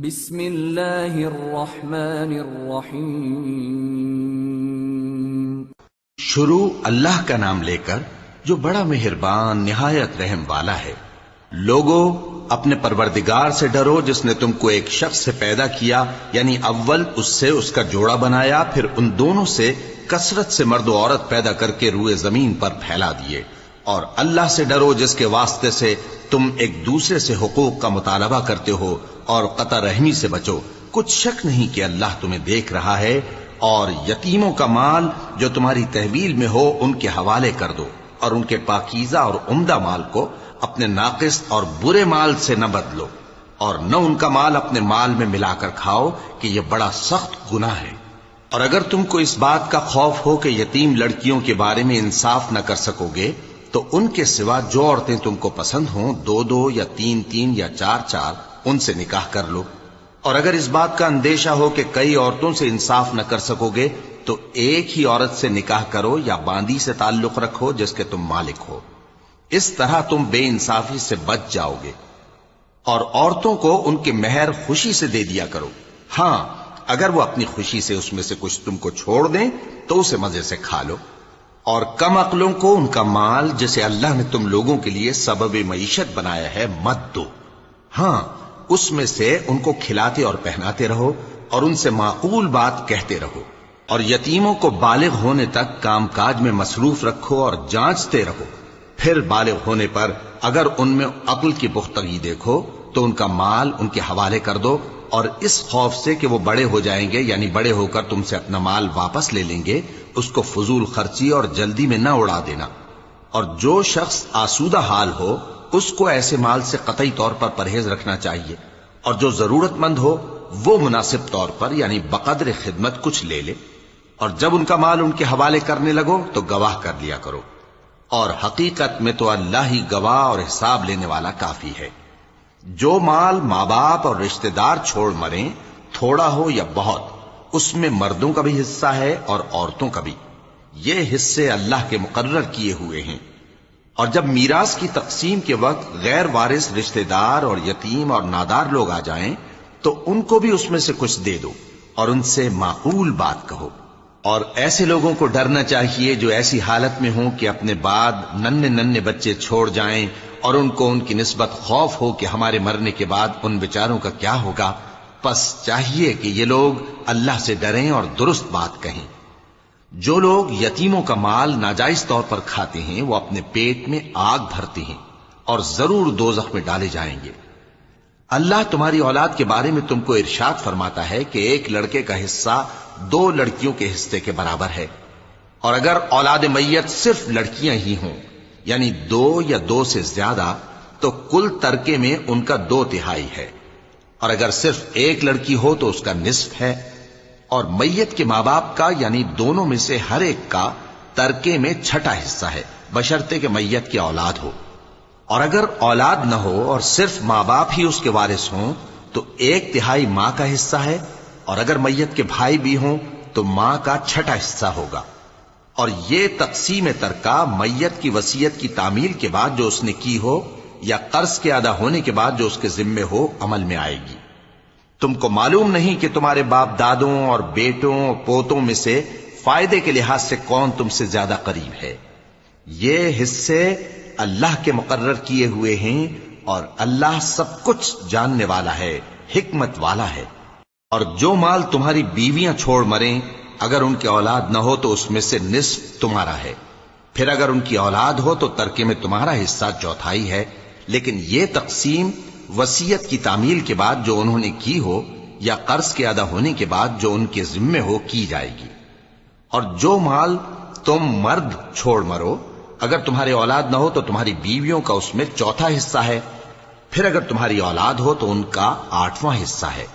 بسم اللہ الرحمن الرحیم۔ شروع اللہ کا نام لے کر جو بڑا مہربان نہایت رحم والا ہے۔ لوگو اپنے پروردگار سے ڈرو جس نے تم کو ایک شخص سے پیدا کیا، یعنی اول اس سے اس کا جوڑا بنایا، پھر ان دونوں سے کثرت سے مرد و عورت پیدا کر کے روئے زمین پر پھیلا دیے۔ اور اللہ سے ڈرو جس کے واسطے سے تم ایک دوسرے سے حقوق کا مطالبہ کرتے ہو، اور قطع رحمی سے بچو۔ کچھ شک نہیں کہ اللہ تمہیں دیکھ رہا ہے۔ اور یتیموں کا مال جو تمہاری تحویل میں ہو ان کے حوالے کر دو، اور ان کے پاکیزہ اور عمدہ مال کو اپنے ناقص اور برے مال سے نہ بدلو، اور نہ ان کا مال اپنے مال میں ملا کر کھاؤ کہ یہ بڑا سخت گناہ ہے۔ اور اگر تم کو اس بات کا خوف ہو کہ یتیم لڑکیوں کے بارے میں انصاف نہ کر سکو گے، تو ان کے سوا جو عورتیں تم کو پسند ہوں، دو دو یا تین تین یا چار چار، ان سے نکاح کر لو۔ اور اگر اس بات کا اندیشہ ہو کہ کئی عورتوں سے انصاف نہ کر سکو گے، تو ایک ہی عورت سے نکاح کرو یا باندی سے تعلق رکھو جس کے تم مالک ہو۔ اس طرح تم بے انصافی سے بچ جاؤ گے۔ اور عورتوں کو ان کے مہر خوشی سے دے دیا کرو۔ ہاں، اگر وہ اپنی خوشی سے اس میں سے کچھ تم کو چھوڑ دیں تو اسے مزے سے کھا لو۔ اور کم عقلوں کو ان کا مال جسے اللہ نے تم لوگوں کے لیے سبب معیشت بنایا ہے مت دو۔ ہاں، اس میں سے ان کو کھلاتے اور پہناتے رہو، اور ان سے معقول بات کہتے رہو۔ اور یتیموں کو بالغ ہونے تک کام کاج میں مصروف رکھو اور جانچتے رہو۔ پھر بالغ ہونے پر اگر ان میں عقل کی پختگی دیکھو تو ان کا مال ان کے حوالے کر دو، اور اس خوف سے کہ وہ بڑے ہو جائیں گے، یعنی بڑے ہو کر تم سے اپنا مال واپس لے لیں گے، اس کو فضول خرچی اور جلدی میں نہ اڑا دینا۔ اور جو شخص آسودہ حال ہو اس کو ایسے مال سے قطعی طور پر پرہیز رکھنا چاہیے، اور جو ضرورت مند ہو وہ مناسب طور پر یعنی بقدر خدمت کچھ لے لے۔ اور جب ان کا مال ان کے حوالے کرنے لگو تو گواہ کر لیا کرو، اور حقیقت میں تو اللہ ہی گواہ اور حساب لینے والا کافی ہے۔ جو مال ماں باپ اور رشتہ دار چھوڑ مریں، تھوڑا ہو یا بہت، اس میں مردوں کا بھی حصہ ہے اور عورتوں کا بھی۔ یہ حصے اللہ کے مقرر کیے ہوئے ہیں۔ اور جب میراث کی تقسیم کے وقت غیر وارث رشتہ دار اور یتیم اور نادار لوگ آ جائیں تو ان کو بھی اس میں سے کچھ دے دو، اور ان سے معقول بات کہو۔ اور ایسے لوگوں کو ڈرنا چاہیے جو ایسی حالت میں ہوں کہ اپنے بعد ننھے ننھے بچے چھوڑ جائیں، اور ان کو ان کی نسبت خوف ہو کہ ہمارے مرنے کے بعد ان بیچاروں کا کیا ہوگا۔ پس چاہیے کہ یہ لوگ اللہ سے ڈریں اور درست بات کہیں۔ جو لوگ یتیموں کا مال ناجائز طور پر کھاتے ہیں وہ اپنے پیٹ میں آگ بھرتے ہیں اور ضرور دوزخ میں ڈالے جائیں گے۔ اللہ تمہاری اولاد کے بارے میں تم کو ارشاد فرماتا ہے کہ ایک لڑکے کا حصہ دو لڑکیوں کے حصے کے برابر ہے۔ اور اگر اولاد میت صرف لڑکیاں ہی ہوں، یعنی دو یا دو سے زیادہ، تو کل ترکے میں ان کا 2/3 ہے۔ اور اگر صرف ایک لڑکی ہو تو اس کا نصف ہے۔ اور میت کے ماں باپ کا یعنی دونوں میں سے ہر ایک کا ترکے میں 6واں حصہ ہے، بشرطے کہ میت کی اولاد ہو۔ اور اگر اولاد نہ ہو اور صرف ماں باپ ہی اس کے وارث ہوں تو 1/3 ماں کا حصہ ہے، اور اگر میت کے بھائی بھی ہوں تو ماں کا 6واں حصہ ہوگا۔ اور یہ تقسیم ترکہ میت کی وصیت کی تعمیل کے بعد جو اس نے کی ہو یا قرض کے ادا ہونے کے بعد جو اس کے ذمے ہو عمل میں آئے گی۔ تم کو معلوم نہیں کہ تمہارے باپ دادوں اور بیٹوں اور پوتوں میں سے فائدے کے لحاظ سے کون تم سے زیادہ قریب ہے۔ یہ حصے اللہ کے مقرر کیے ہوئے ہیں، اور اللہ سب کچھ جاننے والا ہے، حکمت والا ہے۔ اور جو مال تمہاری بیویاں چھوڑ مریں، اگر ان کی اولاد نہ ہو تو اس میں سے نصف تمہارا ہے۔ پھر اگر ان کی اولاد ہو تو ترکے میں تمہارا حصہ 1/4 ہے۔ لیکن یہ تقسیم وصیت کی تعمیل کے بعد جو انہوں نے کی ہو یا قرض کے ادا ہونے کے بعد جو ان کے ذمے ہو کی جائے گی۔ اور جو مال تم مرد چھوڑ مرو، اگر تمہاری اولاد نہ ہو تو تمہاری بیویوں کا اس میں 1/4 حصہ ہے۔ پھر اگر تمہاری اولاد ہو تو ان کا 8واں حصہ ہے۔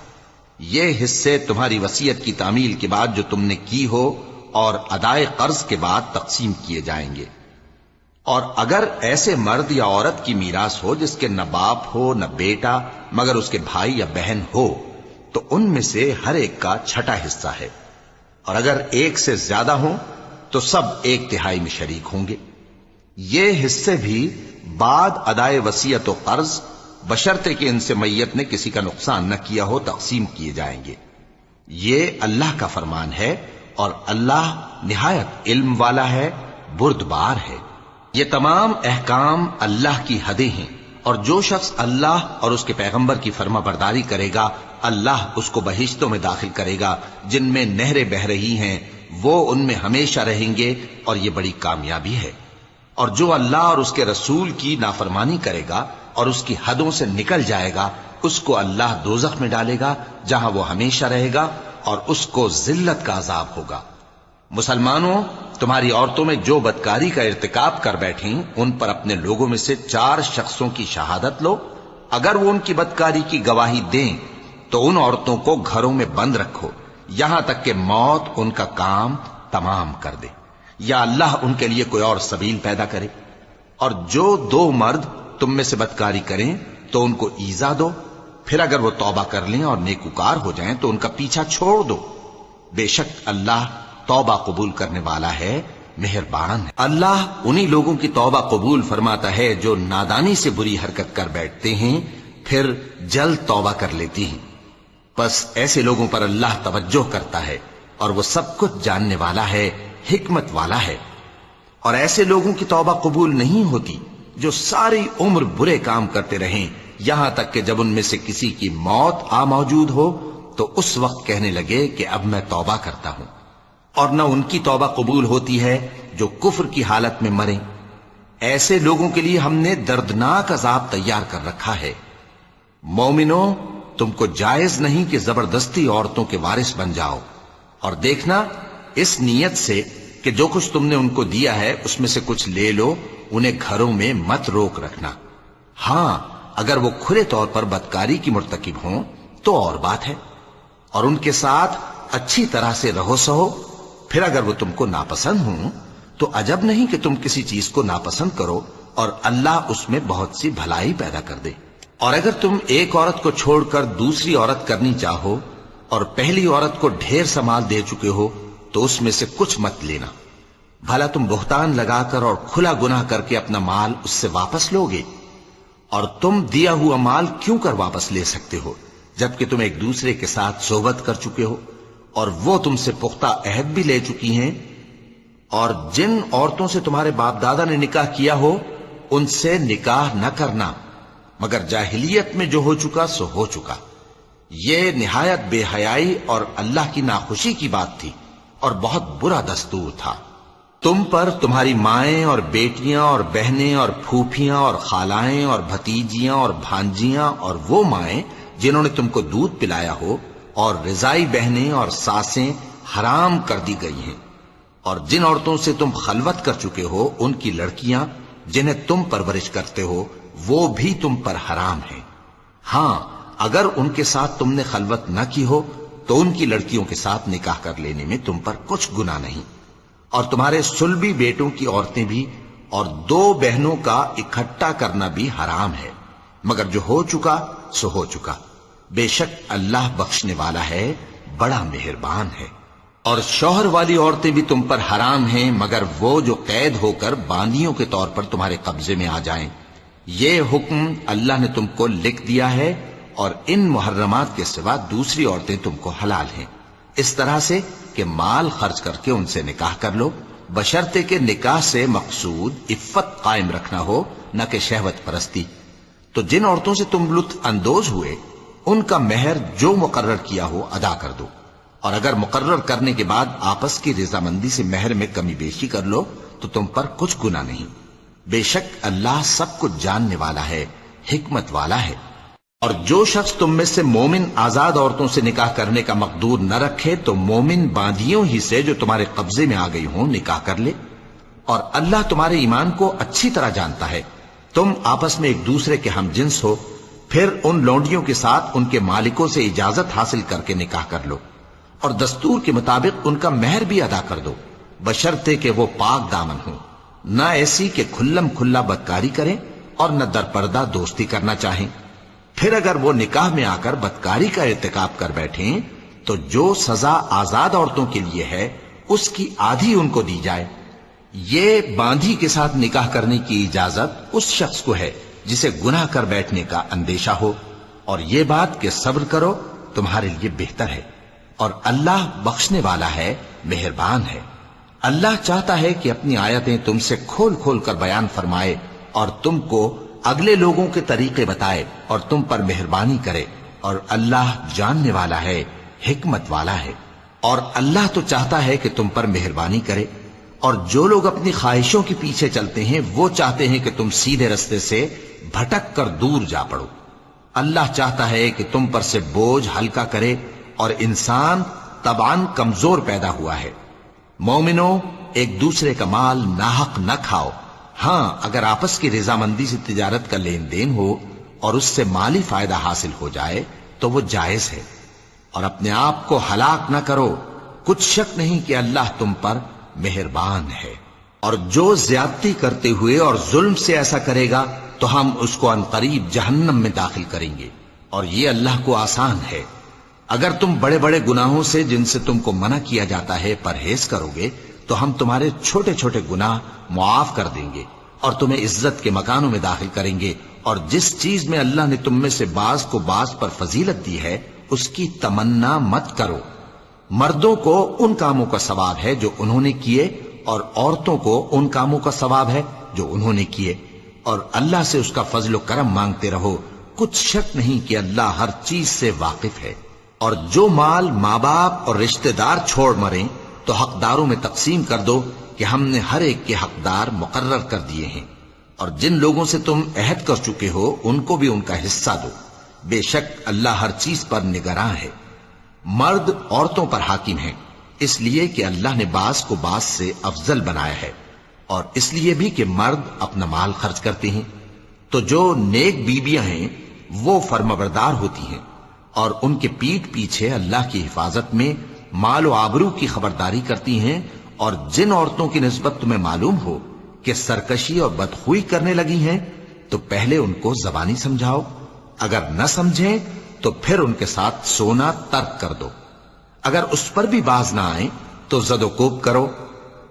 یہ حصے تمہاری وصیت کی تعمیل کے بعد جو تم نے کی ہو اور ادائے قرض کے بعد تقسیم کیے جائیں گے۔ اور اگر ایسے مرد یا عورت کی میراث ہو جس کے نہ باپ ہو نہ بیٹا مگر اس کے بھائی یا بہن ہو، تو ان میں سے ہر ایک کا 6واں حصہ ہے۔ اور اگر ایک سے زیادہ ہوں تو سب 1/3 میں شریک ہوں گے۔ یہ حصے بھی بعد ادائے وصیت و قرض بشرطے کہ ان سے میت نے کسی کا نقصان نہ کیا ہو تقسیم کیے جائیں گے۔ یہ اللہ کا فرمان ہے اور اللہ نہایت علم والا ہے، بردبار ہے۔ یہ تمام احکام اللہ کی حدیں ہیں، اور جو شخص اللہ اور اس کے پیغمبر کی فرما برداری کرے گا اللہ اس کو بہشتوں میں داخل کرے گا جن میں نہریں بہ رہی ہیں، وہ ان میں ہمیشہ رہیں گے، اور یہ بڑی کامیابی ہے۔ اور جو اللہ اور اس کے رسول کی نافرمانی کرے گا اور اس کی حدوں سے نکل جائے گا اس کو اللہ دوزخ میں ڈالے گا جہاں وہ ہمیشہ رہے گا، اور اس کو ذلت کا عذاب ہوگا۔ مسلمانوں، تمہاری عورتوں میں جو بدکاری کا ارتکاب کر بیٹھیں ان پر اپنے لوگوں میں سے 4 شخصوں کی شہادت لو۔ اگر وہ ان کی بدکاری کی گواہی دیں تو ان عورتوں کو گھروں میں بند رکھو یہاں تک کہ موت ان کا کام تمام کر دے، یا اللہ ان کے لیے کوئی اور سبیل پیدا کرے۔ اور جو 2 مرد تم میں سے بدکاری کریں تو ان کو ایذا دو، پھر اگر وہ توبہ کر لیں اور نیکوکار ہو جائیں تو ان کا پیچھا چھوڑ دو۔ بے شک اللہ توبہ قبول کرنے والا ہے، مہربان ہے۔ اللہ انہی لوگوں کی توبہ قبول فرماتا ہے جو نادانی سے بری حرکت کر بیٹھتے ہیں پھر جلد توبہ کر لیتی ہیں۔ بس ایسے لوگوں پر اللہ توجہ کرتا ہے اور وہ سب کچھ جاننے والا ہے، حکمت والا ہے۔ اور ایسے لوگوں کی توبہ قبول نہیں ہوتی جو ساری عمر برے کام کرتے رہیں یہاں تک کہ جب ان میں سے کسی کی موت آ موجود ہو تو اس وقت کہنے لگے کہ اب میں توبہ کرتا ہوں۔ اور نہ ان کی توبہ قبول ہوتی ہے جو کفر کی حالت میں مریں۔ ایسے لوگوں کے لیے ہم نے دردناک عذاب تیار کر رکھا ہے۔ مومنوں، تم کو جائز نہیں کہ زبردستی عورتوں کے وارث بن جاؤ، اور دیکھنا اس نیت سے کہ جو کچھ تم نے ان کو دیا ہے اس میں سے کچھ لے لو، انہیں گھروں میں مت روک رکھنا۔ ہاں، اگر وہ کھلے طور پر بدکاری کی مرتکب ہوں تو اور بات ہے، اور ان کے ساتھ اچھی طرح سے رہو سہو۔ پھر اگر وہ تم کو ناپسند ہوں تو عجب نہیں کہ تم کسی چیز کو ناپسند کرو، اور اللہ اس میں بہت سی بھلائی پیدا کر دے۔ اور اگر تم ایک عورت کو چھوڑ کر دوسری عورت کرنی چاہو اور پہلی عورت کو ڈھیر سا مال دے چکے ہو تو اس میں سے کچھ مت لینا، بھلا تم بہتان لگا کر اور کھلا گناہ کر کے اپنا مال اس سے واپس لوگے؟ اور تم دیا ہوا مال کیوں کر واپس لے سکتے ہو جبکہ تم ایک دوسرے کے ساتھ صحبت کر چکے ہو اور وہ تم سے پختہ عہد بھی لے چکی ہیں؟ اور جن عورتوں سے تمہارے باپ دادا نے نکاح کیا ہو ان سے نکاح نہ کرنا مگر جاہلیت میں جو ہو چکا سو ہو چکا۔ یہ نہایت بے حیائی اور اللہ کی ناخوشی کی بات تھی اور بہت برا دستور تھا۔ تم پر تمہاری مائیں اور بیٹیاں اور بہنیں اور پھوپھیاں اور خالائیں اور بھتیجیاں اور بھانجیاں اور وہ مائیں جنہوں نے تم کو دودھ پلایا ہو اور رضائی بہنیں اور ساسیں حرام کر دی گئی ہیں، اور جن عورتوں سے تم خلوت کر چکے ہو ان کی لڑکیاں جنہیں تم پرورش کرتے ہو وہ بھی تم پر حرام ہیں۔ ہاں، اگر ان کے ساتھ تم نے خلوت نہ کی ہو تو ان کی لڑکیوں کے ساتھ نکاح کر لینے میں تم پر کچھ گناہ نہیں۔ اور تمہارے صلبی بیٹوں کی عورتیں بھی اور 2 بہنوں کا اکٹھا کرنا بھی حرام ہے، مگر جو ہو چکا سو ہو چکا۔ بے شک اللہ بخشنے والا ہے، بڑا مہربان ہے۔ اور شوہر والی عورتیں بھی تم پر حرام ہیں مگر وہ جو قید ہو کر باندیوں کے طور پر تمہارے قبضے میں آ جائیں۔ یہ حکم اللہ نے تم کو لکھ دیا ہے، اور ان محرمات کے سوا دوسری عورتیں تم کو حلال ہیں، اس طرح سے کہ مال خرچ کر کے ان سے نکاح کر لو، بشرطے کہ نکاح سے مقصود عفت قائم رکھنا ہو نہ کہ شہوت پرستی۔ تو جن عورتوں سے تم لطف اندوز ہوئے ان کا مہر جو مقرر کیا ہو ادا کر دو، اور اگر مقرر کرنے کے بعد آپس کی رضامندی سے مہر میں کمی بیشی کر لو تو تم پر کچھ گناہ نہیں۔ بے شک اللہ سب کچھ جاننے والا ہے، حکمت والا ہے۔ اور جو شخص تم میں سے مومن آزاد عورتوں سے نکاح کرنے کا مقدور نہ رکھے تو مومن باندیوں ہی سے جو تمہارے قبضے میں آ گئی ہوں نکاح کر لے، اور اللہ تمہارے ایمان کو اچھی طرح جانتا ہے۔ تم آپس میں ایک دوسرے کے ہم جنس ہو، پھر ان لونڈیوں کے ساتھ ان کے مالکوں سے اجازت حاصل کر کے نکاح کر لو، اور دستور کے مطابق ان کا مہر بھی ادا کر دو، بشرطے کہ وہ پاک دامن ہوں، نہ ایسی کہ کھلم کھلا بدکاری کریں اور نہ در پردہ دوستی کرنا چاہیں۔ پھر اگر وہ نکاح میں آ کر بدکاری کا ارتکاب کر بیٹھیں تو جو سزا آزاد عورتوں کے لیے ہے اس کی آدھی ان کو دی جائے۔ یہ باندھی کے ساتھ نکاح کرنے کی اجازت اس شخص کو ہے جسے گناہ کر بیٹھنے کا اندیشہ ہو، اور یہ بات کہ صبر کرو تمہارے لیے بہتر ہے، اور اللہ بخشنے والا ہے، مہربان ہے۔ اللہ چاہتا ہے کہ اپنی آیتیں تم سے کھول کھول کر بیان فرمائے اور تم کو اگلے لوگوں کے طریقے بتائے اور تم پر مہربانی کرے، اور اللہ جاننے والا ہے، حکمت والا ہے۔ اور اللہ تو چاہتا ہے کہ تم پر مہربانی کرے، اور جو لوگ اپنی خواہشوں کے پیچھے چلتے ہیں وہ چاہتے ہیں کہ تم سیدھے رستے سے بھٹک کر دور جا پڑو۔ اللہ چاہتا ہے کہ تم پر سے بوجھ ہلکا کرے، اور انسان طبعاً کمزور پیدا ہوا ہے۔ مومنوں، ایک دوسرے کا مال ناحق نہ کھاؤ، ہاں اگر آپس کی رضامندی سے تجارت کا لین دین ہو اور اس سے مالی فائدہ حاصل ہو جائے تو وہ جائز ہے، اور اپنے آپ کو ہلاک نہ کرو، کچھ شک نہیں کہ اللہ تم پر مہربان ہے۔ اور جو زیادتی کرتے ہوئے اور ظلم سے ایسا کرے گا تو ہم اس کو عنقریب جہنم میں داخل کریں گے، اور یہ اللہ کو آسان ہے۔ اگر تم بڑے بڑے گناہوں سے جن سے تم کو منع کیا جاتا ہے پرہیز کرو گے تو ہم تمہارے چھوٹے چھوٹے گناہ معاف کر دیں گے اور تمہیں عزت کے مکانوں میں داخل کریں گے، اور جس چیز میں اللہ نے تم میں سے بعض کو بعض پر فضیلت دی ہے اس کی تمنا مت کرو۔ مردوں کو ان کاموں کا ثواب ہے جو انہوں نے کیے، اور عورتوں کو ان کاموں کا ثواب ہے جو انہوں نے کیے، اور اللہ سے اس کا فضل و کرم مانگتے رہو، کچھ شک نہیں کہ اللہ ہر چیز سے واقف ہے۔ اور جو مال ماں باپ اور رشتہ دار چھوڑ مریں تو حقداروں میں تقسیم کر دو کہ ہم نے ہر ایک کے حقدار مقرر کر دیے ہیں، اور جن لوگوں سے تم عہد کر چکے ہو ان کو بھی ان کا حصہ دو، بے شک اللہ ہر چیز پر نگراں ہے۔ مرد عورتوں پر حاکم ہیں، اس لیے کہ اللہ نے بعض کو بعض سے افضل بنایا ہے، اور اس لیے بھی کہ مرد اپنا مال خرچ کرتے ہیں، تو جو نیک بیویاں ہیں وہ فرمانبردار ہوتی ہیں، اور ان کے پیٹھ پیچھے اللہ کی حفاظت میں مال و آبرو کی خبرداری کرتی ہیں۔ اور جن عورتوں کی نسبت تمہیں معلوم ہو کہ سرکشی اور بدخوئی کرنے لگی ہیں تو پہلے ان کو زبانی سمجھاؤ، اگر نہ سمجھیں تو پھر ان کے ساتھ سونا ترک کر دو، اگر اس پر بھی باز نہ آئیں تو زد و کوب کرو،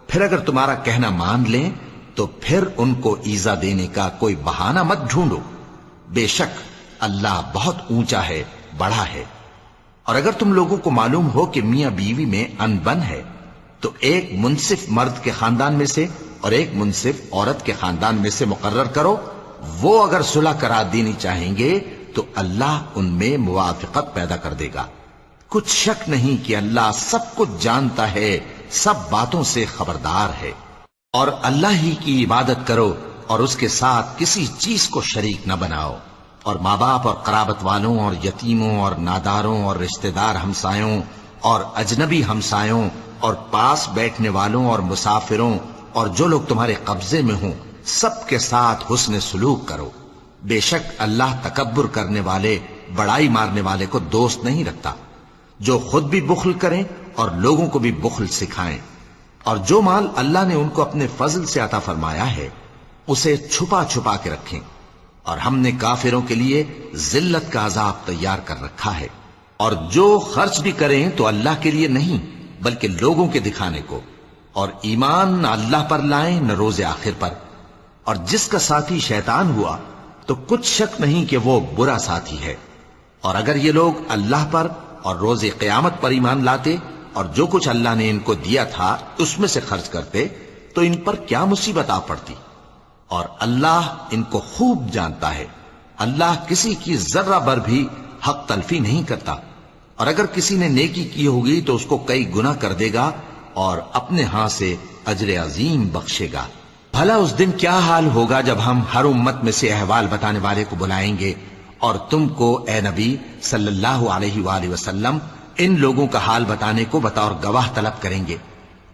پھر اگر تمہارا کہنا مان لیں تو پھر ان کو ایذا دینے کا کوئی بہانہ مت ڈھونڈو، بے شک اللہ بہت اونچا ہے، بڑا ہے۔ اور اگر تم لوگوں کو معلوم ہو کہ میاں بیوی میں انبن ہے تو ایک منصف مرد کے خاندان میں سے اور ایک منصف عورت کے خاندان میں سے مقرر کرو، وہ اگر صلح کرا دینی چاہیں گے تو اللہ ان میں موافقت پیدا کر دے گا۔ کچھ شک نہیں کہ اللہ سب کچھ جانتا ہے، سب باتوں سے خبردار ہے۔ اور اللہ ہی کی عبادت کرو اور اس کے ساتھ کسی چیز کو شریک نہ بناؤ، اور ماں باپ اور قرابت والوں اور یتیموں اور ناداروں اور رشتہ دار ہمسایوں اور اجنبی ہمسایوں اور پاس بیٹھنے والوں اور مسافروں اور جو لوگ تمہارے قبضے میں ہوں سب کے ساتھ حسن سلوک کرو، بے شک اللہ تکبر کرنے والے، بڑائی مارنے والے کو دوست نہیں رکھتا۔ جو خود بھی بخل کریں اور لوگوں کو بھی بخل سکھائیں، اور جو مال اللہ نے ان کو اپنے فضل سے عطا فرمایا ہے اسے چھپا چھپا کے رکھیں، اور ہم نے کافروں کے لیے ذلت کا عذاب تیار کر رکھا ہے۔ اور جو خرچ بھی کریں تو اللہ کے لیے نہیں بلکہ لوگوں کے دکھانے کو، اور ایمان نہ اللہ پر لائیں نہ روز آخر پر، اور جس کا ساتھی شیطان ہوا تو کچھ شک نہیں کہ وہ برا ساتھی ہے۔ اور اگر یہ لوگ اللہ پر اور روز قیامت پر ایمان لاتے اور جو کچھ اللہ نے ان کو دیا تھا اس میں سے خرچ کرتے تو ان پر کیا مصیبت آ پڑتی، اور اللہ ان کو خوب جانتا ہے۔ اللہ کسی کی ذرہ بر بھی حق تلفی نہیں کرتا، اور اگر کسی نے نیکی کی ہوگی تو اس کو کئی گنا کر دے گا اور اپنے ہاں سے اجر عظیم بخشے گا۔ بھلا اس دن کیا حال ہوگا جب ہم ہر امت میں سے احوال بتانے والے کو بلائیں گے اور تم کو اے نبی صلی اللہ علیہ وآلہ وسلم ان لوگوں کا حال بتانے کو بطور گواہ طلب کریں گے۔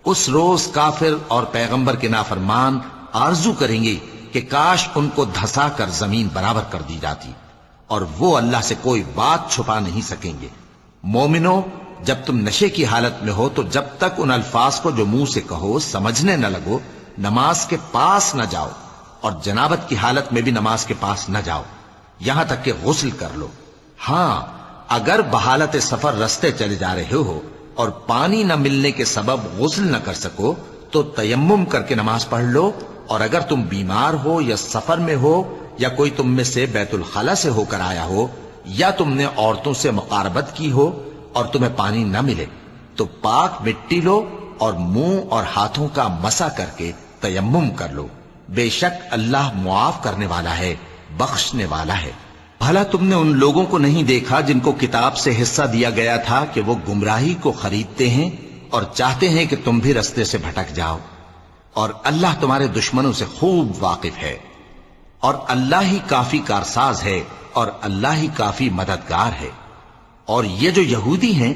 اس روز کافر اور پیغمبر کے نافرمان آرزو کریں گے کہ کاش ان کو دھسا کر زمین برابر کر دی جاتی، اور وہ اللہ سے کوئی بات چھپا نہیں سکیں گے۔ مومنو، جب تم نشے کی حالت میں ہو تو جب تک ان الفاظ کو جو منہ سے کہو سمجھنے نہ لگو نماز کے پاس نہ جاؤ، اور جنابت کی حالت میں بھی نماز کے پاس نہ جاؤ یہاں تک کہ غسل کر لو۔ ہاں، اگر بحالت سفر رستے چلے جا رہے ہو اور پانی نہ ملنے کے سبب غسل نہ کر سکو تو تیمم کر کے نماز پڑھ لو، اور اگر تم بیمار ہو یا سفر میں ہو یا کوئی تم میں سے بیت الخلا سے ہو کر آیا ہو، یا تم نے عورتوں سے مقاربت کی ہو اور تمہیں پانی نہ ملے، تو پاک مٹی لو اور منہ اور ہاتھوں کا مسح کر کے تیمم کر لو، بے شک اللہ معاف کرنے والا ہے، بخشنے والا ہے۔ بھلا تم نے ان لوگوں کو نہیں دیکھا جن کو کتاب سے حصہ دیا گیا تھا کہ وہ گمراہی کو خریدتے ہیں اور چاہتے ہیں کہ تم بھی رستے سے بھٹک جاؤ، اور اللہ تمہارے دشمنوں سے خوب واقف ہے، اور اللہ ہی کافی کارساز ہے، اور اللہ ہی کافی مددگار ہے۔ اور یہ جو یہودی ہیں،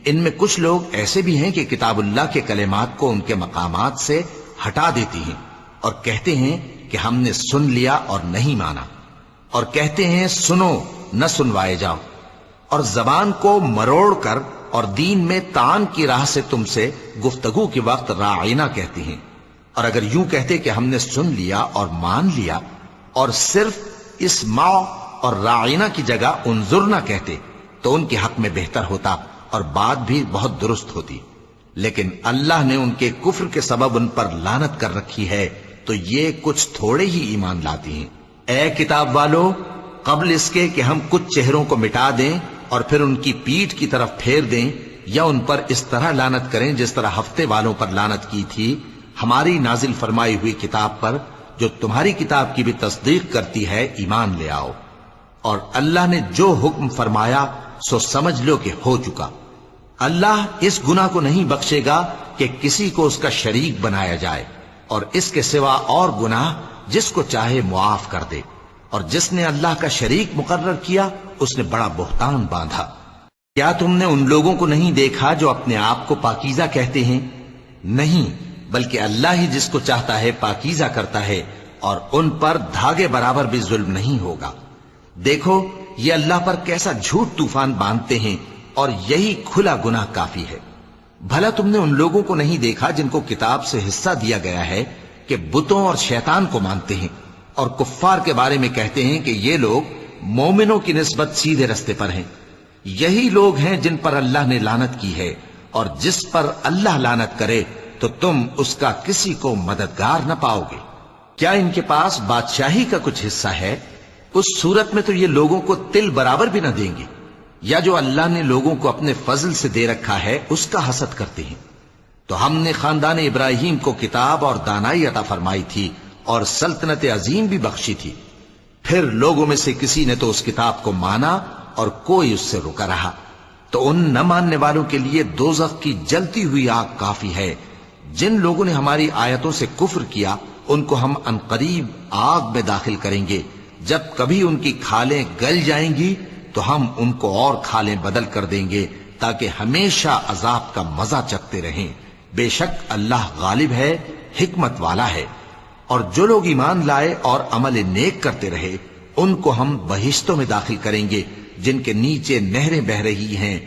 ان میں کچھ لوگ ایسے بھی ہیں کہ کتاب اللہ کے کلمات کو ان کے مقامات سے ہٹا دیتی ہیں اور کہتے ہیں کہ ہم نے سن لیا اور نہیں مانا، اور کہتے ہیں سنو نہ سنوائے جاؤ، اور زبان کو مروڑ کر اور دین میں طعن کی راہ سے تم سے گفتگو کے وقت راعینا کہتی ہیں۔ اور اگر یوں کہتے کہ ہم نے سن لیا اور مان لیا، اور صرف اسمع اور راعینا کی جگہ انظرنا کہتے، تو ان کے حق میں بہتر ہوتا اور بات بھی بہت درست ہوتی، لیکن اللہ نے ان کے کفر کے سبب ان پر لعنت کر رکھی ہے، تو یہ کچھ تھوڑے ہی ایمان لاتی ہیں۔ اے کتاب والو، قبل اس کے کہ ہم کچھ چہروں کو مٹا دیں اور پھر ان کی پیٹھ کی طرف پھیر دیں یا ان پر اس طرح لعنت کریں جس طرح ہفتے والوں پر لعنت کی تھی، ہماری نازل فرمائی ہوئی کتاب پر جو تمہاری کتاب کی بھی تصدیق کرتی ہے ایمان لے آؤ، اور اللہ نے جو حکم فرمایا سو سمجھ لو کہ ہو چکا۔ اللہ اس گناہ کو نہیں بخشے گا کہ کسی کو اس کا شریک بنایا جائے، اور اس کے سوا اور گناہ جس کو چاہے معاف کر دے، اور جس نے اللہ کا شریک مقرر کیا اس نے بڑا بہتان باندھا۔ کیا تم نے ان لوگوں کو نہیں دیکھا جو اپنے آپ کو پاکیزہ کہتے ہیں؟ نہیں، بلکہ اللہ ہی جس کو چاہتا ہے پاکیزہ کرتا ہے، اور ان پر دھاگے برابر بھی ظلم نہیں ہوگا۔ دیکھو یہ اللہ پر کیسا جھوٹ طوفان باندھتے ہیں، اور یہی کھلا گناہ کافی ہے۔ بھلا تم نے ان لوگوں کو نہیں دیکھا جن کو کتاب سے حصہ دیا گیا ہے کہ بتوں اور شیطان کو مانتے ہیں، اور کفار کے بارے میں کہتے ہیں کہ یہ لوگ مومنوں کی نسبت سیدھے رستے پر ہیں۔ یہی لوگ ہیں جن پر اللہ نے لعنت کی ہے، اور جس پر اللہ لعنت کرے تو تم اس کا کسی کو مددگار نہ پاؤ گے۔ کیا ان کے پاس بادشاہی کا کچھ حصہ ہے؟ اس صورت میں تو یہ لوگوں کو تل برابر بھی نہ دیں گے، یا جو اللہ نے لوگوں کو اپنے فضل سے دے رکھا ہے اس کا حسد کرتے ہیں۔ تو ہم نے خاندان ابراہیم کو کتاب اور دانائی عطا فرمائی تھی اور سلطنت عظیم بھی بخشی تھی، پھر لوگوں میں سے کسی نے تو اس کتاب کو مانا اور کوئی اس سے رکا رہا، تو ان نہ ماننے والوں کے لیے دوزخ کی جلتی ہوئی آگ کافی ہے۔ جن لوگوں نے ہماری آیتوں سے کفر کیا ان کو ہم عنقریب آگ میں داخل کریں گے، جب کبھی ان کی کھالیں گل جائیں گی تو ہم ان کو اور کھالیں بدل کر دیں گے تاکہ ہمیشہ عذاب کا مزہ چکھتے رہیں۔ بے شک اللہ غالب ہے، حکمت والا ہے۔ اور جو لوگ ایمان لائے اور عمل نیک کرتے رہے ان کو ہم بہشتوں میں داخل کریں گے جن کے نیچے نہریں بہ رہی ہیں،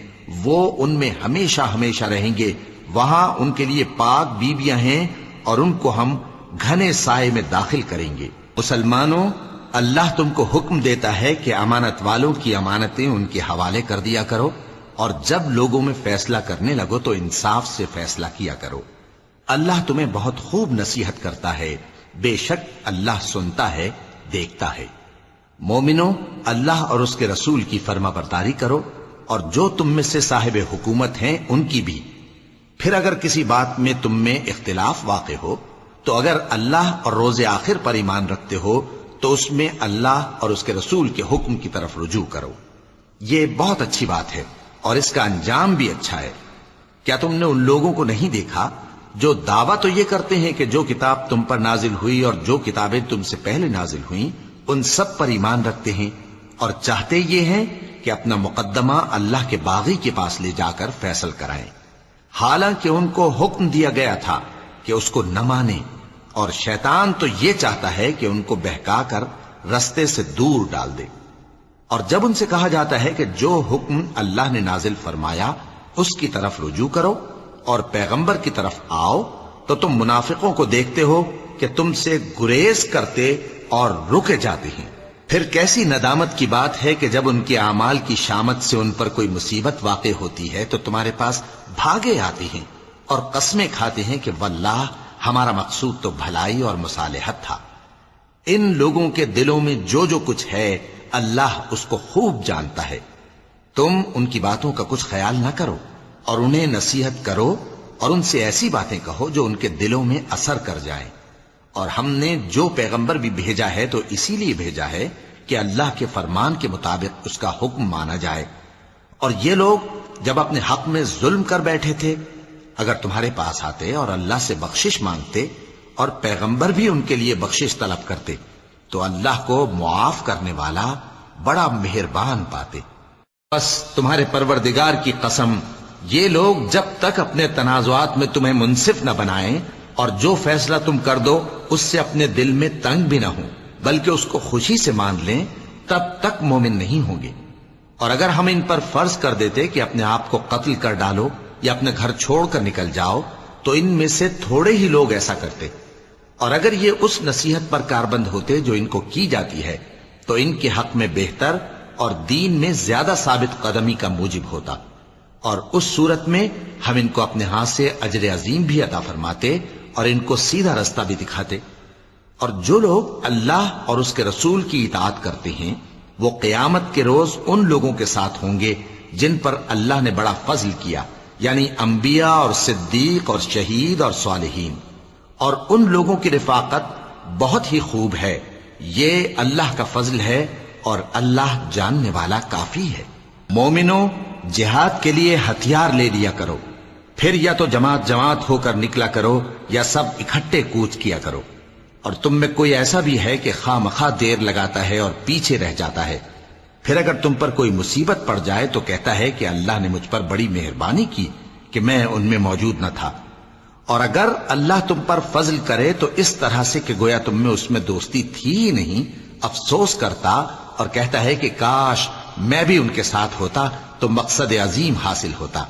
وہ ان میں ہمیشہ ہمیشہ رہیں گے، وہاں ان کے لیے پاک بیویاں ہیں اور ان کو ہم گھنے سائے میں داخل کریں گے۔ مسلمانوں، اللہ تم کو حکم دیتا ہے کہ امانت والوں کی امانتیں ان کے حوالے کر دیا کرو، اور جب لوگوں میں فیصلہ کرنے لگو تو انصاف سے فیصلہ کیا کرو۔ اللہ تمہیں بہت خوب نصیحت کرتا ہے، بے شک اللہ سنتا ہے، دیکھتا ہے۔ مومنو، اللہ اور اس کے رسول کی فرما برداری کرو، اور جو تم میں سے صاحب حکومت ہیں ان کی بھی۔ پھر اگر کسی بات میں تم میں اختلاف واقع ہو تو اگر اللہ اور روز آخر پر ایمان رکھتے ہو تو اس میں اللہ اور اس کے رسول کے حکم کی طرف رجوع کرو۔ یہ بہت اچھی بات ہے اور اس کا انجام بھی اچھا ہے۔ کیا تم نے ان لوگوں کو نہیں دیکھا جو دعویٰ تو یہ کرتے ہیں کہ جو کتاب تم پر نازل ہوئی اور جو کتابیں تم سے پہلے نازل ہوئیں ان سب پر ایمان رکھتے ہیں، اور چاہتے یہ ہیں کہ اپنا مقدمہ اللہ کے باغی کے پاس لے جا کر فیصل کرائیں، حالانکہ ان کو حکم دیا گیا تھا کہ اس کو نہ مانیں، اور شیطان تو یہ چاہتا ہے کہ ان کو بہکا کر رستے سے دور ڈال دے۔ اور جب ان سے کہا جاتا ہے کہ جو حکم اللہ نے نازل فرمایا اس کی طرف رجوع کرو اور پیغمبر کی طرف آؤ، تو تم منافقوں کو دیکھتے ہو کہ تم سے گریز کرتے اور رکے جاتے ہیں۔ پھر کیسی ندامت کی بات ہے کہ جب ان کے اعمال کی شامت سے ان پر کوئی مصیبت واقع ہوتی ہے تو تمہارے پاس بھاگے آتے ہیں اور قسمیں کھاتے ہیں کہ واللہ ہمارا مقصود تو بھلائی اور مصالحت تھا۔ ان لوگوں کے دلوں میں جو جو کچھ ہے اللہ اس کو خوب جانتا ہے. تم ان کی باتوں کا کچھ خیال نہ کرو اور انہیں نصیحت کرو اور ان سے ایسی باتیں کہو جو ان کے دلوں میں اثر کر جائیں. اور ہم نے جو پیغمبر بھی بھیجا ہے تو اسی لیے بھیجا ہے کہ اللہ کے فرمان کے مطابق اس کا حکم مانا جائے. اور یہ لوگ جب اپنے حق میں ظلم کر بیٹھے تھے اگر تمہارے پاس آتے اور اللہ سے بخشش مانگتے اور پیغمبر بھی ان کے لیے بخشش طلب کرتے تو اللہ کو معاف کرنے والا بڑا مہربان پاتے. بس تمہارے پروردگار کی قسم یہ لوگ جب تک اپنے تنازعات میں تمہیں منصف نہ بنائیں اور جو فیصلہ تم کر دو اس سے اپنے دل میں تنگ بھی نہ ہوں بلکہ اس کو خوشی سے مان لیں تب تک مومن نہیں ہوں گے. اور اگر ہم ان پر فرض کر دیتے کہ اپنے آپ کو قتل کر ڈالو یا اپنے گھر چھوڑ کر نکل جاؤ تو ان میں سے تھوڑے ہی لوگ ایسا کرتے. اور اگر یہ اس نصیحت پر کاربند ہوتے جو ان کو کی جاتی ہے تو ان کے حق میں بہتر اور دین میں زیادہ ثابت قدمی کا موجب ہوتا. اور اس صورت میں ہم ان کو اپنے ہاتھ سے اجر عظیم بھی عطا فرماتے اور ان کو سیدھا رستہ بھی دکھاتے. اور جو لوگ اللہ اور اس کے رسول کی اطاعت کرتے ہیں وہ قیامت کے روز ان لوگوں کے ساتھ ہوں گے جن پر اللہ نے بڑا فضل کیا یعنی انبیاء اور صدیق اور شہید اور صالحین. اور ان لوگوں کی رفاقت بہت ہی خوب ہے. یہ اللہ کا فضل ہے اور اللہ جاننے والا کافی ہے. مومنوں جہاد کے لیے ہتھیار لے لیا کرو پھر یا تو جماعت جماعت ہو کر نکلا کرو یا سب اکٹھے کوچ کیا کرو. اور تم میں کوئی ایسا بھی ہے کہ خواہ مخواہ دیر لگاتا ہے اور پیچھے رہ جاتا ہے پھر اگر تم پر کوئی مصیبت پڑ جائے تو کہتا ہے کہ اللہ نے مجھ پر بڑی مہربانی کی کہ میں ان میں موجود نہ تھا. اور اگر اللہ تم پر فضل کرے تو اس طرح سے کہ گویا تم میں اس میں دوستی تھی ہی نہیں افسوس کرتا اور کہتا ہے کہ کاش میں بھی ان کے ساتھ ہوتا تو مقصد عظیم حاصل ہوتا.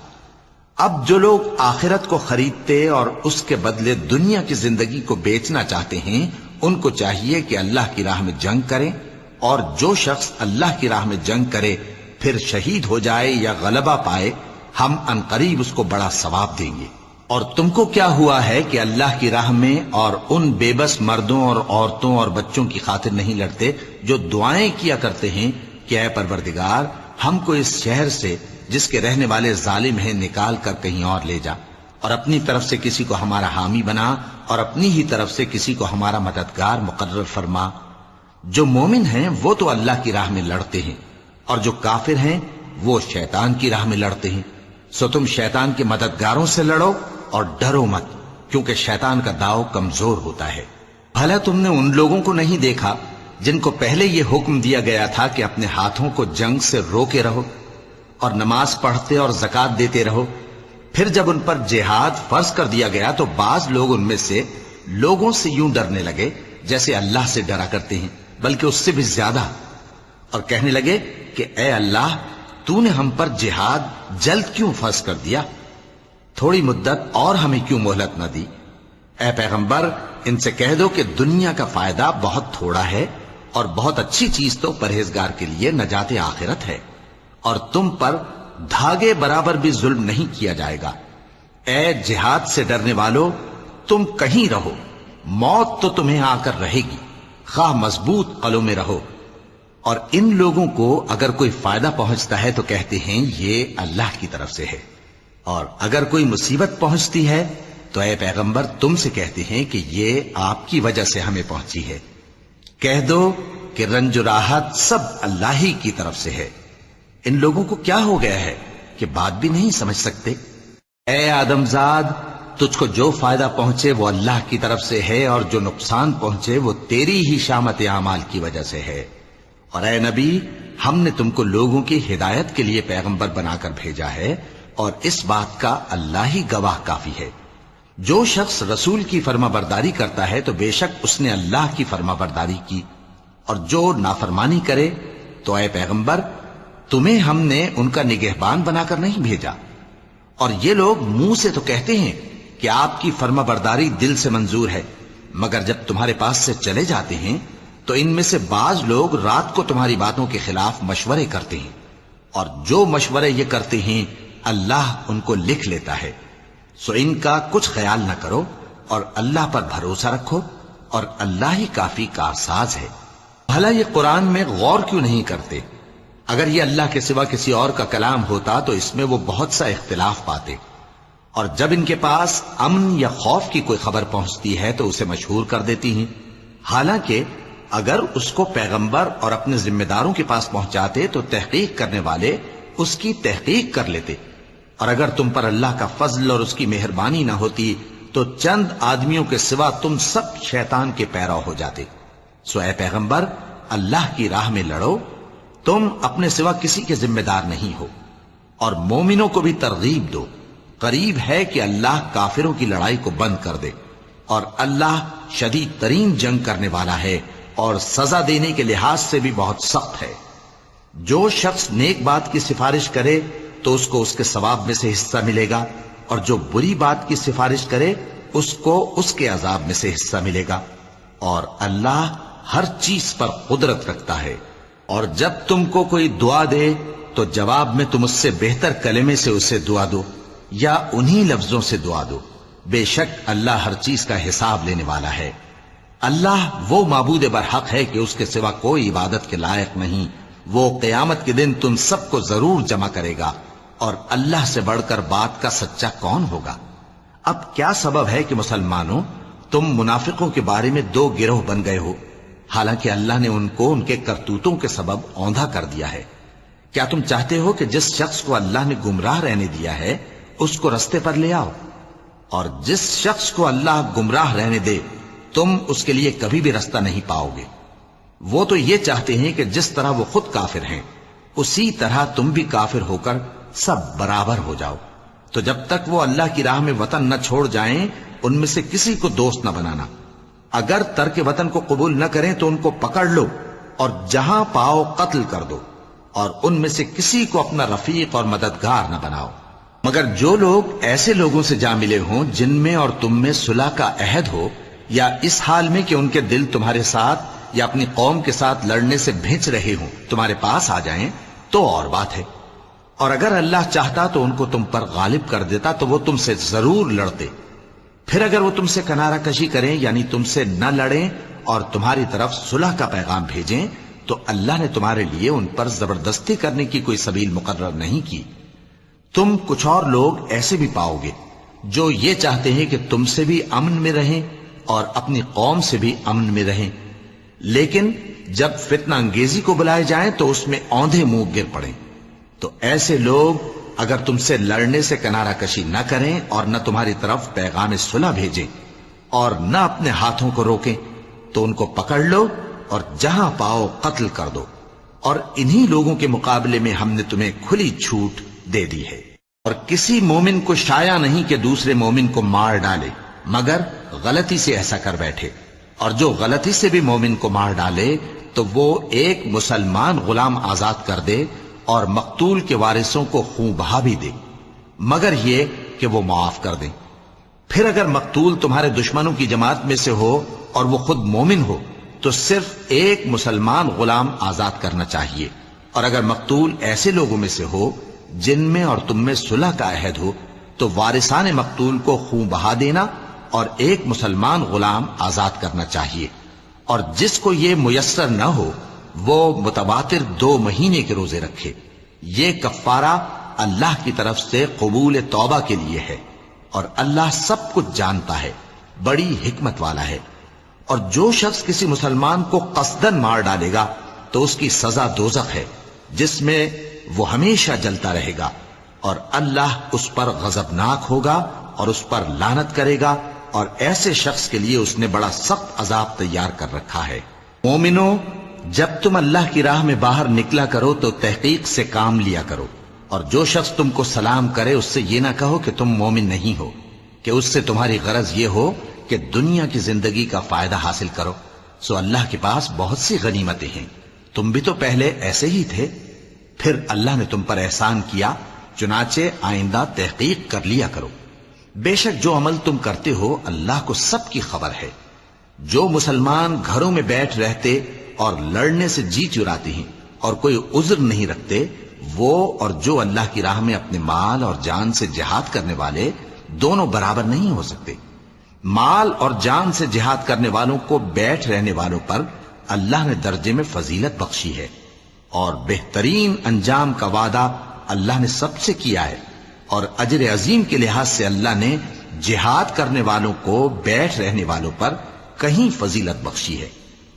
اب جو لوگ آخرت کو خریدتے اور اس کے بدلے دنیا کی زندگی کو بیچنا چاہتے ہیں ان کو چاہیے کہ اللہ کی راہ میں جنگ کریں اور جو شخص اللہ کی راہ میں جنگ کرے پھر شہید ہو جائے یا غلبہ پائے ہم عنقریب اس کو بڑا ثواب دیں گے. اور تم کو کیا ہوا ہے کہ اللہ کی راہ میں اور ان بے بس مردوں اور عورتوں اور بچوں کی خاطر نہیں لڑتے جو دعائیں کیا کرتے ہیں کہ اے پروردگار ہم کو اس شہر سے جس کے رہنے والے ظالم ہیں نکال کر کہیں اور لے جا اور اپنی طرف سے کسی کو ہمارا حامی بنا اور اپنی ہی طرف سے کسی کو ہمارا مددگار مقرر فرما. جو مومن ہیں وہ تو اللہ کی راہ میں لڑتے ہیں اور جو کافر ہیں وہ شیطان کی راہ میں لڑتے ہیں. سو تم شیطان کے مددگاروں سے لڑو اور ڈرو مت کیونکہ شیطان کا داؤ کمزور ہوتا ہے. بھلا تم نے ان لوگوں کو نہیں دیکھا جن کو پہلے یہ حکم دیا گیا تھا کہ اپنے ہاتھوں کو جنگ سے روکے رہو اور نماز پڑھتے اور زکوٰۃ دیتے رہو پھر جب ان پر جہاد فرض کر دیا گیا تو بعض لوگ ان میں سے لوگوں سے یوں ڈرنے لگے جیسے اللہ سے ڈرا کرتے ہیں بلکہ اس سے بھی زیادہ اور کہنے لگے کہ اے اللہ تو نے ہم پر جہاد جلد کیوں فرض کر دیا تھوڑی مدت اور ہمیں کیوں مہلت نہ دی. اے پیغمبر ان سے کہہ دو کہ دنیا کا فائدہ بہت تھوڑا ہے اور بہت اچھی چیز تو پرہیزگار کے لیے نجات آخرت ہے اور تم پر دھاگے برابر بھی ظلم نہیں کیا جائے گا. اے جہاد سے ڈرنے والو تم کہیں رہو موت تو تمہیں آ کر رہے گی خواہ مضبوط قلعوں میں رہو. اور ان لوگوں کو اگر کوئی فائدہ پہنچتا ہے تو کہتے ہیں یہ اللہ کی طرف سے ہے اور اگر کوئی مصیبت پہنچتی ہے تو اے پیغمبر تم سے کہتے ہیں کہ یہ آپ کی وجہ سے ہمیں پہنچی ہے. کہہ دو کہ رنج و راحت سب اللہ ہی کی طرف سے ہے. ان لوگوں کو کیا ہو گیا ہے کہ بات بھی نہیں سمجھ سکتے. اے آدم زاد تجھ کو جو فائدہ پہنچے وہ اللہ کی طرف سے ہے اور جو نقصان پہنچے وہ تیری ہی شامت اعمال کی وجہ سے ہے. اور اے نبی ہم نے تم کو لوگوں کی ہدایت کے لیے پیغمبر بنا کر بھیجا ہے اور اس بات کا اللہ ہی گواہ کافی ہے. جو شخص رسول کی فرما برداری کرتا ہے تو بے شک اس نے اللہ کی فرما برداری کی اور جو نافرمانی کرے تو اے پیغمبر تمہیں ہم نے ان کا نگہبان بنا کر نہیں بھیجا. اور یہ لوگ منہ سے تو کہتے ہیں کہ آپ کی فرما برداری دل سے منظور ہے مگر جب تمہارے پاس سے چلے جاتے ہیں تو ان میں سے بعض لوگ رات کو تمہاری باتوں کے خلاف مشورے کرتے ہیں اور جو مشورے یہ کرتے ہیں اللہ ان کو لکھ لیتا ہے. سو ان کا کچھ خیال نہ کرو اور اللہ پر بھروسہ رکھو اور اللہ ہی کافی کارساز ہے۔ بھلا یہ قرآن میں غور کیوں نہیں کرتے؟ اگر یہ اللہ کے سوا کسی اور کا کلام ہوتا تو اس میں وہ بہت سا اختلاف پاتے، اور جب ان کے پاس امن یا خوف کی کوئی خبر پہنچتی ہے تو اسے مشہور کر دیتی ہیں، حالانکہ اگر اس کو پیغمبر اور اپنے ذمہ داروں کے پاس پہنچاتے تو تحقیق کرنے والے اس کی تحقیق کر لیتے، اور اگر تم پر اللہ کا فضل اور اس کی مہربانی نہ ہوتی تو چند آدمیوں کے سوا تم سب شیطان کے پیرو ہو جاتے۔ سو اے پیغمبر، اللہ کی راہ میں لڑو، تم اپنے سوا کسی کے ذمہ دار نہیں ہو، اور مومنوں کو بھی ترغیب دو، قریب ہے کہ اللہ کافروں کی لڑائی کو بند کر دے، اور اللہ شدید ترین جنگ کرنے والا ہے اور سزا دینے کے لحاظ سے بھی بہت سخت ہے۔ جو شخص نیک بات کی سفارش کرے تو اس کو اس کے ثواب میں سے حصہ ملے گا، اور جو بری بات کی سفارش کرے اس کو اس کے عذاب میں سے حصہ ملے گا، اور اللہ ہر چیز پر قدرت رکھتا ہے۔ اور جب تم کو کوئی دعا دے تو جواب میں تم اس سے بہتر کلمے سے اسے دعا دو یا انہی لفظوں سے دعا دو، بے شک اللہ ہر چیز کا حساب لینے والا ہے۔ اللہ وہ معبود برحق ہے کہ اس کے سوا کوئی عبادت کے لائق نہیں، وہ قیامت کے دن تم سب کو ضرور جمع کرے گا، اور اللہ سے بڑھ کر بات کا سچا کون ہوگا؟ اب کیا سبب ہے کہ مسلمانوں تم منافقوں کے بارے میں دو گروہ بن گئے ہو، حالانکہ اللہ نے ان کو ان کے کرتوتوں کے سبب اوندھا کر دیا ہے؟ کیا تم چاہتے ہو کہ جس شخص کو اللہ نے گمراہ رہنے دیا ہے اس کو رستے پر لے آؤ، اور جس شخص کو اللہ گمراہ رہنے دے تم اس کے لیے کبھی بھی رستہ نہیں پاؤ گے؟ وہ تو یہ چاہتے ہیں کہ جس طرح وہ خود کافر ہیں اسی طرح تم بھی کافر ہو کر سب برابر ہو جاؤ۔ تو جب تک وہ اللہ کی راہ میں وطن نہ چھوڑ جائیں ان میں سے کسی کو دوست نہ بنانا، اگر ترک وطن کو قبول نہ کریں تو ان کو پکڑ لو اور جہاں پاؤ قتل کر دو، اور ان میں سے کسی کو اپنا رفیق اور مددگار نہ بناؤ، مگر جو لوگ ایسے لوگوں سے جا ملے ہوں جن میں اور تم میں صلح کا عہد ہو، یا اس حال میں کہ ان کے دل تمہارے ساتھ یا اپنی قوم کے ساتھ لڑنے سے بھنچ رہے ہوں تمہارے پاس آ جائیں تو اور بات ہے، اور اگر اللہ چاہتا تو ان کو تم پر غالب کر دیتا تو وہ تم سے ضرور لڑتے۔ پھر اگر وہ تم سے کنارہ کشی کریں یعنی تم سے نہ لڑیں اور تمہاری طرف صلح کا پیغام بھیجیں تو اللہ نے تمہارے لیے ان پر زبردستی کرنے کی کوئی سبیل مقرر نہیں کی۔ تم کچھ اور لوگ ایسے بھی پاؤ گے جو یہ چاہتے ہیں کہ تم سے بھی امن میں رہیں اور اپنی قوم سے بھی امن میں رہیں، لیکن جب فتنہ انگیزی کو بلائے جائیں تو اس میں اوندھے منہ گر پڑیں۔ تو ایسے لوگ اگر تم سے لڑنے سے کنارہ کشی نہ کریں اور نہ تمہاری طرف پیغام صلح بھیجیں اور نہ اپنے ہاتھوں کو روکیں تو ان کو پکڑ لو اور جہاں پاؤ قتل کر دو، اور انہی لوگوں کے مقابلے میں ہم نے تمہیں کھلی چھوٹ دے دی ہے۔ اور کسی مومن کو شایع نہیں کہ دوسرے مومن کو مار ڈالے مگر غلطی سے ایسا کر بیٹھے، اور جو غلطی سے بھی مومن کو مار ڈالے تو وہ ایک مسلمان غلام آزاد کر دے اور مقتول کے وارثوں کو خون بہا بھی دے، مگر یہ کہ وہ معاف کر دیں۔ پھر اگر مقتول تمہارے دشمنوں کی جماعت میں سے ہو اور وہ خود مومن ہو تو صرف ایک مسلمان غلام آزاد کرنا چاہیے، اور اگر مقتول ایسے لوگوں میں سے ہو جن میں اور تم میں صلح کا عہد ہو تو وارثان مقتول کو خون بہا دینا اور ایک مسلمان غلام آزاد کرنا چاہیے، اور جس کو یہ میسر نہ ہو وہ متواتر 2 مہینے کے روزے رکھے۔ یہ کفارہ اللہ کی طرف سے قبول توبہ کے لیے ہے، اور اللہ سب کچھ جانتا ہے، بڑی حکمت والا ہے۔ اور جو شخص کسی مسلمان کو قصدن مار ڈالے گا تو اس کی سزا دوزخ ہے جس میں وہ ہمیشہ جلتا رہے گا، اور اللہ اس پر غضبناک ہوگا اور اس پر لعنت کرے گا، اور ایسے شخص کے لیے اس نے بڑا سخت عذاب تیار کر رکھا ہے۔ مومنوں، جب تم اللہ کی راہ میں باہر نکلا کرو تو تحقیق سے کام لیا کرو، اور جو شخص تم کو سلام کرے اس سے یہ نہ کہو کہ تم مومن نہیں ہو، کہ اس سے تمہاری غرض یہ ہو کہ دنیا کی زندگی کا فائدہ حاصل کرو۔ سو اللہ کے پاس بہت سی غنیمتیں ہیں، تم بھی تو پہلے ایسے ہی تھے، پھر اللہ نے تم پر احسان کیا، چنانچہ آئندہ تحقیق کر لیا کرو۔ بے شک جو عمل تم کرتے ہو اللہ کو سب کی خبر ہے۔ جو مسلمان گھروں میں بیٹھ رہتے اور لڑنے سے جی چراتے ہیں اور کوئی عذر نہیں رکھتے، وہ اور جو اللہ کی راہ میں اپنے مال اور جان سے جہاد کرنے والے دونوں برابر نہیں ہو سکتے۔ مال اور جان سے جہاد کرنے والوں کو بیٹھ رہنے والوں پر اللہ نے درجے میں فضیلت بخشی ہے، اور بہترین انجام کا وعدہ اللہ نے سب سے کیا ہے، اور اجر عظیم کے لحاظ سے اللہ نے جہاد کرنے والوں کو بیٹھ رہنے والوں پر کہیں فضیلت بخشی ہے،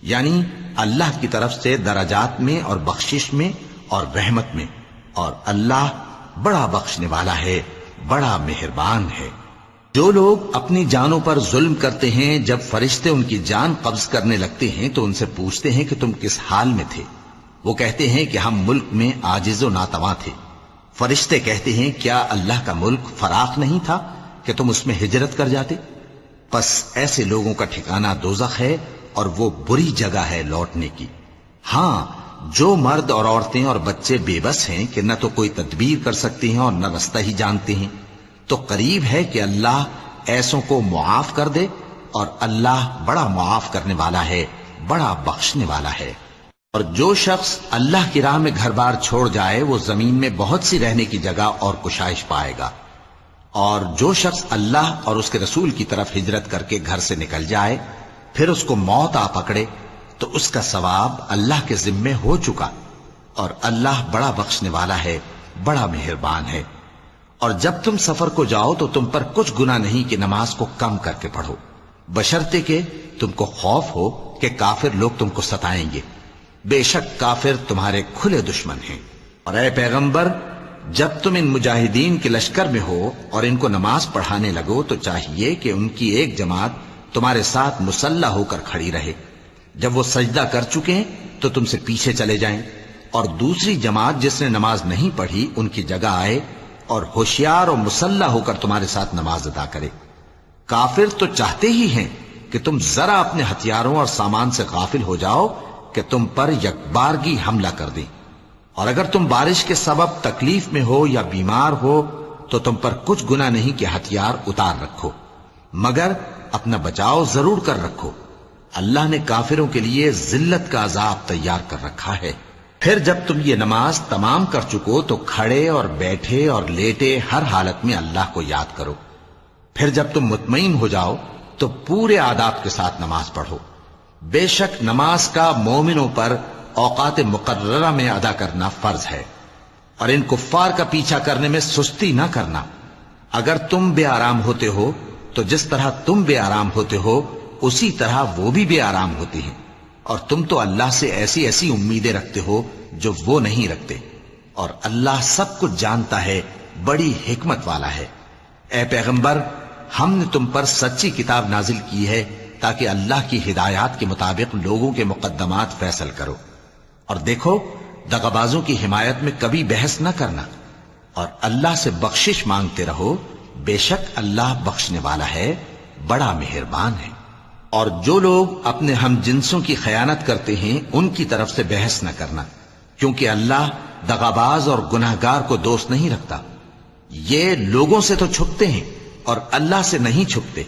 یعنی اللہ کی طرف سے درجات میں اور بخشش میں اور رحمت میں، اور اللہ بڑا بخشنے والا ہے، بڑا مہربان ہے۔ جو لوگ اپنی جانوں پر ظلم کرتے ہیں، جب فرشتے ان کی جان قبض کرنے لگتے ہیں تو ان سے پوچھتے ہیں کہ تم کس حال میں تھے؟ وہ کہتے ہیں کہ ہم ملک میں عاجز و ناتواں تھے۔ فرشتے کہتے ہیں کیا اللہ کا ملک فراخ نہیں تھا کہ تم اس میں ہجرت کر جاتے؟ پس ایسے لوگوں کا ٹھکانہ دوزخ ہے، اور وہ بری جگہ ہے لوٹنے کی۔ ہاں، جو مرد اور عورتیں اور بچے بے بس ہیں کہ نہ تو کوئی تدبیر کر سکتے ہیں اور نہ رستہ ہی جانتے ہیں، تو قریب ہے کہ اللہ ایسوں کو معاف کر دے، اور اللہ بڑا معاف کرنے والا ہے، بڑا بخشنے والا ہے۔ اور جو شخص اللہ کی راہ میں گھر بار چھوڑ جائے وہ زمین میں بہت سی رہنے کی جگہ اور کشائش پائے گا، اور جو شخص اللہ اور اس کے رسول کی طرف ہجرت کر کے گھر سے نکل جائے پھر اس کو موت آ پکڑے تو اس کا ثواب اللہ کے ذمے ہو چکا، اور اللہ بڑا بخشنے والا ہے، بڑا مہربان ہے۔ اور جب تم سفر کو جاؤ تو تم پر کچھ گناہ نہیں کہ نماز کو کم کر کے پڑھو، بشرطے کہ تم کو خوف ہو کہ کافر لوگ تم کو ستائیں گے، بے شک کافر تمہارے کھلے دشمن ہیں۔ اور اے پیغمبر، جب تم ان مجاہدین کے لشکر میں ہو اور ان کو نماز پڑھانے لگو تو چاہیے کہ ان کی ایک جماعت تمہارے ساتھ مسلح ہو کر کھڑی رہے، جب وہ سجدہ کر چکے تو تم سے پیچھے چلے جائیں، اور دوسری جماعت جس نے نماز نہیں پڑھی ان کی جگہ آئے اور ہوشیار اور مسلح ہو کر تمہارے ساتھ نماز ادا کرے۔ کافر تو چاہتے ہی ہیں کہ تم ذرا اپنے ہتھیاروں اور سامان سے غافل ہو جاؤ کہ تم پر یکبارگی حملہ کر دیں، اور اگر تم بارش کے سبب تکلیف میں ہو یا بیمار ہو تو تم پر کچھ گناہ نہیں کہ ہتھیار اتار رکھو، مگر اپنا بچاؤ ضرور کر رکھو۔ اللہ نے کافروں کے لیے ذلت کا عذاب تیار کر رکھا ہے۔ پھر جب تم یہ نماز تمام کر چکو تو کھڑے اور بیٹھے اور لیٹے ہر حالت میں اللہ کو یاد کرو۔ پھر جب تم مطمئن ہو جاؤ تو پورے آداب کے ساتھ نماز پڑھو۔ بے شک نماز کا مومنوں پر اوقات مقررہ میں ادا کرنا فرض ہے، اور ان کفار کا پیچھا کرنے میں سستی نہ کرنا۔ اگر تم بے آرام ہوتے ہو تو جس طرح تم بے آرام ہوتے ہو اسی طرح وہ بھی بے آرام ہوتے ہیں، اور تم تو اللہ سے ایسی ایسی امیدیں رکھتے ہو جو وہ نہیں رکھتے، اور اللہ سب کچھ جانتا ہے، بڑی حکمت والا ہے۔ اے پیغمبر، ہم نے تم پر سچی کتاب نازل کی ہے تاکہ اللہ کی ہدایات کے مطابق لوگوں کے مقدمات فیصل کرو، اور دیکھو دغابازوں کی حمایت میں کبھی بحث نہ کرنا، اور اللہ سے بخشش مانگتے رہو، بے شک اللہ بخشنے والا ہے، بڑا مہربان ہے۔ اور جو لوگ اپنے ہم جنسوں کی خیانت کرتے ہیں ان کی طرف سے بحث نہ کرنا، کیونکہ اللہ دغاباز اور گناہگار کو دوست نہیں رکھتا۔ یہ لوگوں سے تو چھپتے ہیں اور اللہ سے نہیں چھپتے،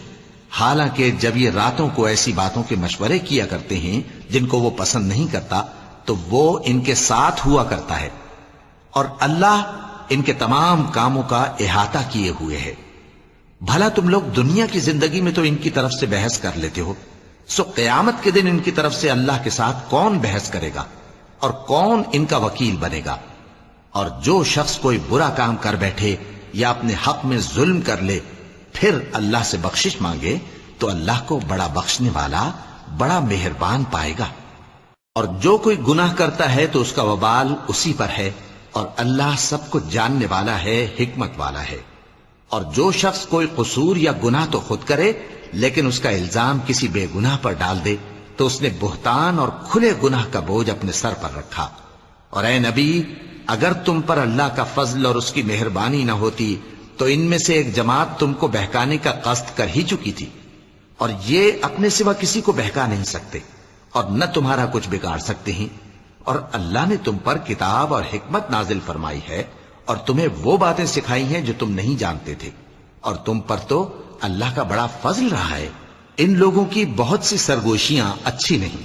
حالانکہ جب یہ راتوں کو ایسی باتوں کے مشورے کیا کرتے ہیں جن کو وہ پسند نہیں کرتا تو وہ ان کے ساتھ ہوا کرتا ہے، اور اللہ ان کے تمام کاموں کا احاطہ کیے ہوئے ہے۔ بھلا تم لوگ دنیا کی زندگی میں تو ان کی طرف سے بحث کر لیتے ہو، سو قیامت کے دن ان کی طرف سے اللہ کے ساتھ کون بحث کرے گا اور کون ان کا وکیل بنے گا؟ اور جو شخص کوئی برا کام کر بیٹھے یا اپنے حق میں ظلم کر لے پھر اللہ سے بخشش مانگے تو اللہ کو بڑا بخشنے والا، بڑا مہربان پائے گا۔ اور جو کوئی گناہ کرتا ہے تو اس کا وبال اسی پر ہے، اور اللہ سب کچھ جاننے والا ہے، حکمت والا ہے۔ اور جو شخص کوئی قصور یا گناہ تو خود کرے لیکن اس کا الزام کسی بے گناہ پر ڈال دے تو اس نے بہتان اور کھلے گناہ کا بوجھ اپنے سر پر رکھا۔ اور اے نبی، اگر تم پر اللہ کا فضل اور اس کی مہربانی نہ ہوتی تو ان میں سے ایک جماعت تم کو بہکانے کا قصد کر ہی چکی تھی، اور یہ اپنے سوا کسی کو بہکا نہیں سکتے اور نہ تمہارا کچھ بگاڑ سکتے ہیں۔ اور اللہ نے تم پر کتاب اور حکمت نازل فرمائی ہے اور تمہیں وہ باتیں سکھائی ہیں جو تم نہیں جانتے تھے، اور تم پر تو اللہ کا بڑا فضل رہا ہے۔ ان لوگوں کی بہت سی سرگوشیاں اچھی نہیں،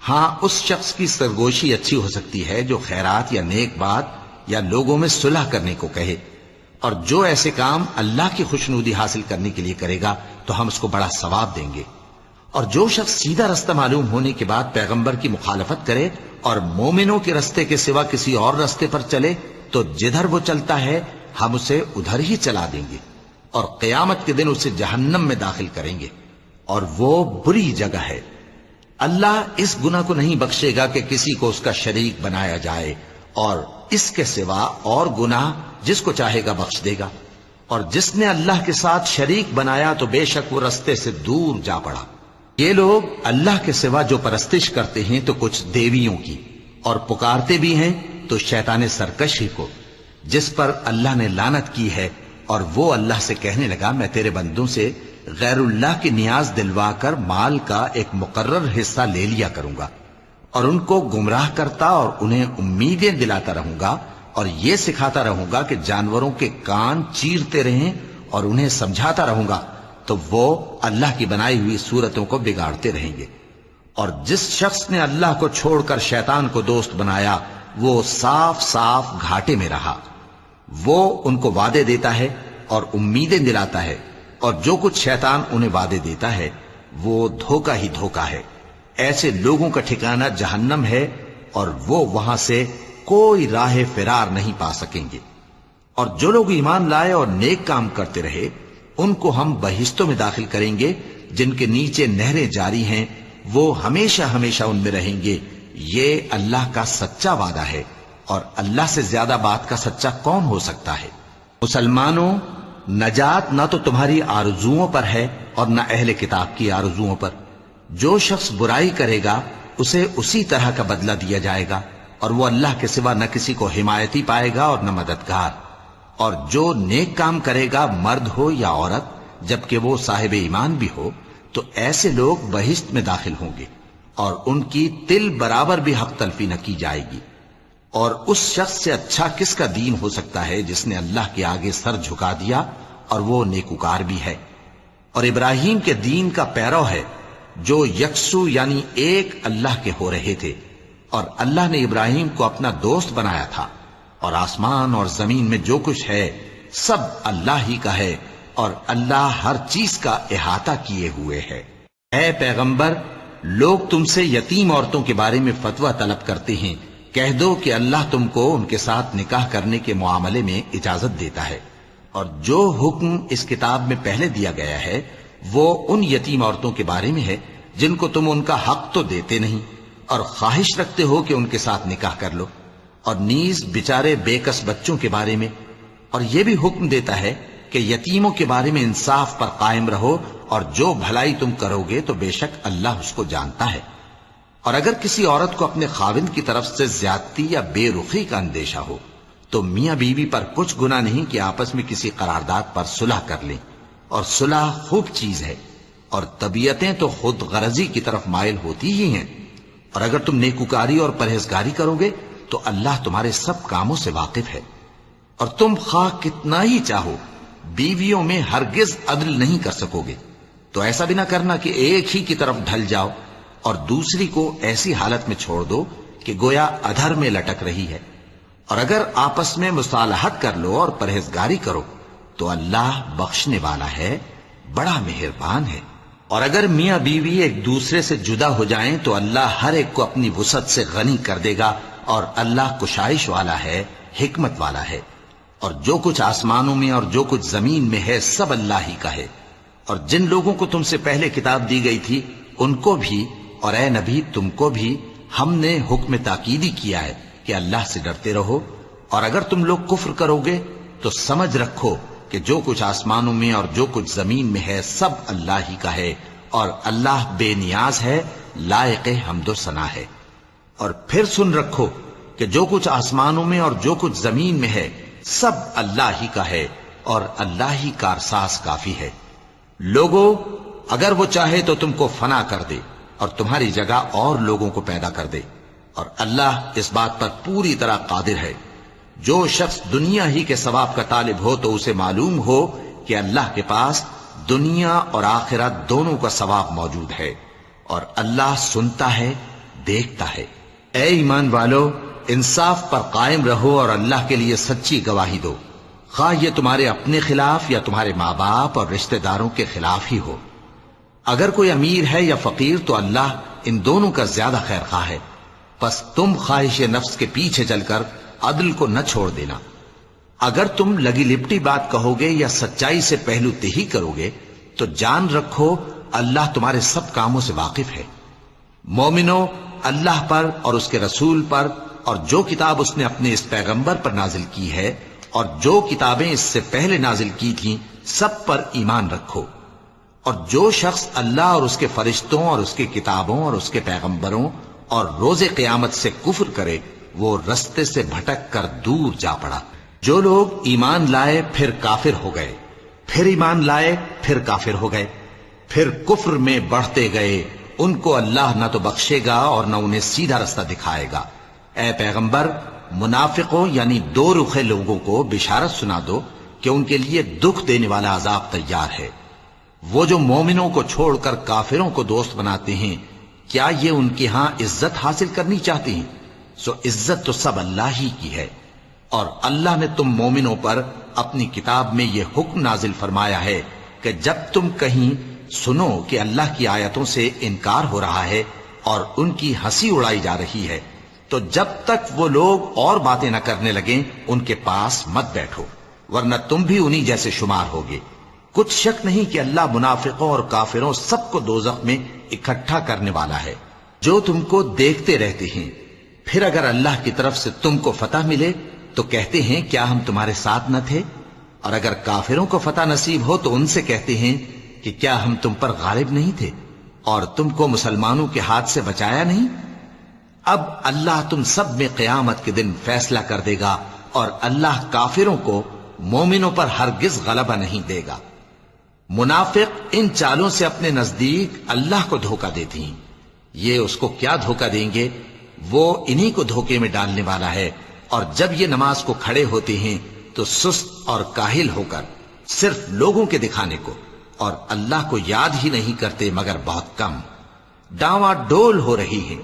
ہاں اس شخص کی سرگوشی اچھی ہو سکتی ہے جو خیرات یا نیک بات یا لوگوں میں صلح کرنے کو کہے، اور جو ایسے کام اللہ کی خوشنودی حاصل کرنے کے لیے کرے گا تو ہم اس کو بڑا ثواب دیں گے۔ اور جو شخص سیدھا رستہ معلوم ہونے کے بعد پیغمبر کی مخالفت کرے اور مومنوں کے رستے کے سوا کسی اور رستے پر چلے تو جدھر وہ چلتا ہے ہم اسے ادھر ہی چلا دیں گے، اور قیامت کے دن اسے جہنم میں داخل کریں گے، اور وہ بری جگہ ہے۔ اللہ اس گناہ کو نہیں بخشے گا کہ کسی کو اس کا شریک بنایا جائے، اور اس کے سوا اور گناہ جس کو چاہے گا بخش دے گا، اور جس نے اللہ کے ساتھ شریک بنایا تو بے شک وہ رستے سے دور جا پڑا۔ یہ لوگ اللہ کے سوا جو پرستش کرتے ہیں تو کچھ دیویوں کی، اور پکارتے بھی ہیں تو شیطان سرکش ہی کو، جس پر اللہ نے لعنت کی ہے، اور وہ اللہ سے کہنے لگا میں تیرے بندوں سے غیر اللہ کی نیاز دلوا کر مال کا ایک مقرر حصہ لے لیا کروں گا، اور ان کو گمراہ کرتا اور انہیں امیدیں دلاتا رہوں گا، اور یہ سکھاتا رہوں گا کہ جانوروں کے کان چیرتے رہیں، اور انہیں سمجھاتا رہوں گا تو وہ اللہ کی بنائی ہوئی صورتوں کو بگاڑتے رہیں گے۔ اور جس شخص نے اللہ کو چھوڑ کر شیطان کو دوست بنایا وہ صاف صاف گھاٹے میں رہا۔ وہ ان کو وعدے دیتا ہے اور امیدیں دلاتا ہے، اور جو کچھ شیطان انہیں وعدے دیتا ہے وہ دھوکہ ہی دھوکہ ہے۔ ایسے لوگوں کا ٹھکانہ جہنم ہے، اور وہ وہاں سے کوئی راہ فرار نہیں پا سکیں گے۔ اور جو لوگ ایمان لائے اور نیک کام کرتے رہے ان کو ہم بہشتوں میں داخل کریں گے جن کے نیچے نہریں جاری ہیں، وہ ہمیشہ ہمیشہ ان میں رہیں گے۔ یہ اللہ کا سچا وعدہ ہے، اور اللہ سے زیادہ بات کا سچا کون ہو سکتا ہے؟ مسلمانوں، نجات نہ تو تمہاری آرزوؤں پر ہے اور نہ اہل کتاب کی آرزوؤں پر۔ جو شخص برائی کرے گا اسے اسی طرح کا بدلہ دیا جائے گا، اور وہ اللہ کے سوا نہ کسی کو حمایتی پائے گا اور نہ مددگار۔ اور جو نیک کام کرے گا مرد ہو یا عورت جبکہ وہ صاحب ایمان بھی ہو تو ایسے لوگ بہشت میں داخل ہوں گے، اور ان کی تل برابر بھی حق تلفی نہ کی جائے گی۔ اور اس شخص سے اچھا کس کا دین ہو سکتا ہے جس نے اللہ کے آگے سر جھکا دیا اور وہ نیکوکار بھی ہے، اور ابراہیم کے دین کا پیرو ہے جو یکسو یعنی ایک اللہ کے ہو رہے تھے، اور اللہ نے ابراہیم کو اپنا دوست بنایا تھا۔ اور آسمان اور زمین میں جو کچھ ہے سب اللہ ہی کا ہے، اور اللہ ہر چیز کا احاطہ کیے ہوئے ہے۔ اے پیغمبر، لوگ تم سے یتیم عورتوں کے بارے میں فتویٰ طلب کرتے ہیں، کہہ دو کہ اللہ تم کو ان کے ساتھ نکاح کرنے کے معاملے میں اجازت دیتا ہے، اور جو حکم اس کتاب میں پہلے دیا گیا ہے وہ ان یتیم عورتوں کے بارے میں ہے جن کو تم ان کا حق تو دیتے نہیں، اور خواہش رکھتے ہو کہ ان کے ساتھ نکاح کر لو، اور نیز بیچارے بے کس بچوں کے بارے میں، اور یہ بھی حکم دیتا ہے کہ یتیموں کے بارے میں انصاف پر قائم رہو، اور جو بھلائی تم کرو گے تو بے شک اللہ اس کو جانتا ہے۔ اور اگر کسی عورت کو اپنے خاوند کی طرف سے زیادتی یا بے رخی کا اندیشہ ہو تو میاں بیوی پر کچھ گناہ نہیں کہ آپس میں کسی قرارداد پر صلح کر لیں، اور صلح خوب چیز ہے، اور طبیعتیں تو خود غرضی کی طرف مائل ہوتی ہی ہیں۔ اور اگر تم نیکوکاری اور پرہیزگاری کرو گے تو اللہ تمہارے سب کاموں سے واقف ہے۔ اور تم خواہ کتنا ہی چاہو بیویوں میں ہرگز عدل نہیں کر سکو گے، تو ایسا بھی نہ کرنا کہ ایک ہی کی طرف ڈھل جاؤ اور دوسری کو ایسی حالت میں چھوڑ دو کہ گویا ادھر میں لٹک رہی ہے۔ اور اگر آپس میں مصالحت کر لو اور پرہیزگاری کرو تو اللہ بخشنے والا ہے، بڑا مہربان ہے۔ اور اگر میاں بیوی ایک دوسرے سے جدا ہو جائیں تو اللہ ہر ایک کو اپنی وسعت سے غنی کر دے گا، اور اللہ کشائش والا ہے، حکمت والا ہے۔ اور جو کچھ آسمانوں میں اور جو کچھ زمین میں ہے سب اللہ ہی کا ہے۔ اور جن لوگوں کو تم سے پہلے کتاب دی گئی تھی ان کو بھی اور اے نبی تم کو بھی ہم نے حکم تاکیدی کیا ہے کہ اللہ سے ڈرتے رہو، اور اگر تم لوگ کفر کرو گے تو سمجھ رکھو کہ جو کچھ آسمانوں میں اور جو کچھ زمین میں ہے سب اللہ ہی کا ہے، اور اللہ بے نیاز ہے، لائق حمد و ثنا ہے۔ اور پھر سن رکھو کہ جو کچھ آسمانوں میں اور جو کچھ زمین میں ہے سب اللہ ہی کا ہے، اور اللہ ہی کارساز کافی ہے۔ لوگو، اگر وہ چاہے تو تم کو فنا کر دے اور تمہاری جگہ اور لوگوں کو پیدا کر دے، اور اللہ اس بات پر پوری طرح قادر ہے۔ جو شخص دنیا ہی کے ثواب کا طالب ہو تو اسے معلوم ہو کہ اللہ کے پاس دنیا اور آخرت دونوں کا ثواب موجود ہے، اور اللہ سنتا ہے، دیکھتا ہے۔ اے ایمان والو، انصاف پر قائم رہو اور اللہ کے لیے سچی گواہی دو۔ خواہ یہ تمہارے اپنے خلاف یا تمہارے ماں باپ اور رشتہ داروں کے خلاف ہی ہو۔ اگر کوئی امیر ہے یا فقیر تو اللہ ان دونوں کا زیادہ خیر خواہ ہے، پس تم خواہش نفس کے پیچھے چل کر عدل کو نہ چھوڑ دینا۔ اگر تم لگی لپٹی بات کہو گے یا سچائی سے پہلو تہی کرو گے تو جان رکھو اللہ تمہارے سب کاموں سے واقف ہے۔ مومنو، اللہ پر اور اس کے رسول پر اور جو کتاب اس نے اپنے اس پیغمبر پر نازل کی ہے اور جو کتابیں اس سے پہلے نازل کی تھیں سب پر ایمان رکھو، اور جو شخص اللہ اور اس کے فرشتوں اور اس کے کتابوں اور اس کے پیغمبروں اور روز قیامت سے کفر کرے وہ رستے سے بھٹک کر دور جا پڑا۔ جو لوگ ایمان لائے پھر کافر ہو گئے، پھر ایمان لائے پھر کافر ہو گئے، پھر کفر میں بڑھتے گئے، ان کو اللہ نہ تو بخشے گا اور نہ انہیں سیدھا رستہ دکھائے گا۔ اے پیغمبر، منافقوں یعنی دو رخے لوگوں کو بشارت سنا دو کہ ان کے لیے دکھ دینے والا عذاب تیار ہے۔ وہ جو مومنوں کو چھوڑ کر کافروں کو دوست بناتے ہیں، کیا یہ ان کے ہاں عزت حاصل کرنی چاہتے ہیں؟ سو عزت تو سب اللہ ہی کی ہے، اور اللہ نے تم مومنوں پر اپنی کتاب میں یہ حکم نازل فرمایا ہے کہ جب تم کہیں سنو کہ اللہ کی آیتوں سے انکار ہو رہا ہے اور ان کی ہنسی اڑائی جا رہی ہے تو جب تک وہ لوگ اور باتیں نہ کرنے لگیں ان کے پاس مت بیٹھو، ورنہ تم بھی انہی جیسے شمار ہوگے۔ کچھ شک نہیں کہ اللہ منافقوں اور کافروں سب کو دوزخ میں اکٹھا کرنے والا ہے۔ جو تم کو دیکھتے رہتے ہیں، پھر اگر اللہ کی طرف سے تم کو فتح ملے تو کہتے ہیں کیا ہم تمہارے ساتھ نہ تھے، اور اگر کافروں کو فتح نصیب ہو تو ان سے کہتے ہیں کہ کیا ہم تم پر غالب نہیں تھے اور تم کو مسلمانوں کے ہاتھ سے بچایا نہیں۔ اب اللہ تم سب میں قیامت کے دن فیصلہ کر دے گا، اور اللہ کافروں کو مومنوں پر ہرگز غلبہ نہیں دے گا۔ منافق ان چالوں سے اپنے نزدیک اللہ کو دھوکہ دیتی ہیں، یہ اس کو کیا دھوکہ دیں گے، وہ انہی کو دھوکے میں ڈالنے والا ہے۔ اور جب یہ نماز کو کھڑے ہوتے ہیں تو سست اور کاہل ہو کر صرف لوگوں کے دکھانے کو اور اللہ کو یاد ہی نہیں کرتے مگر بہت کم، ڈاواں ڈول ہو رہی ہیں،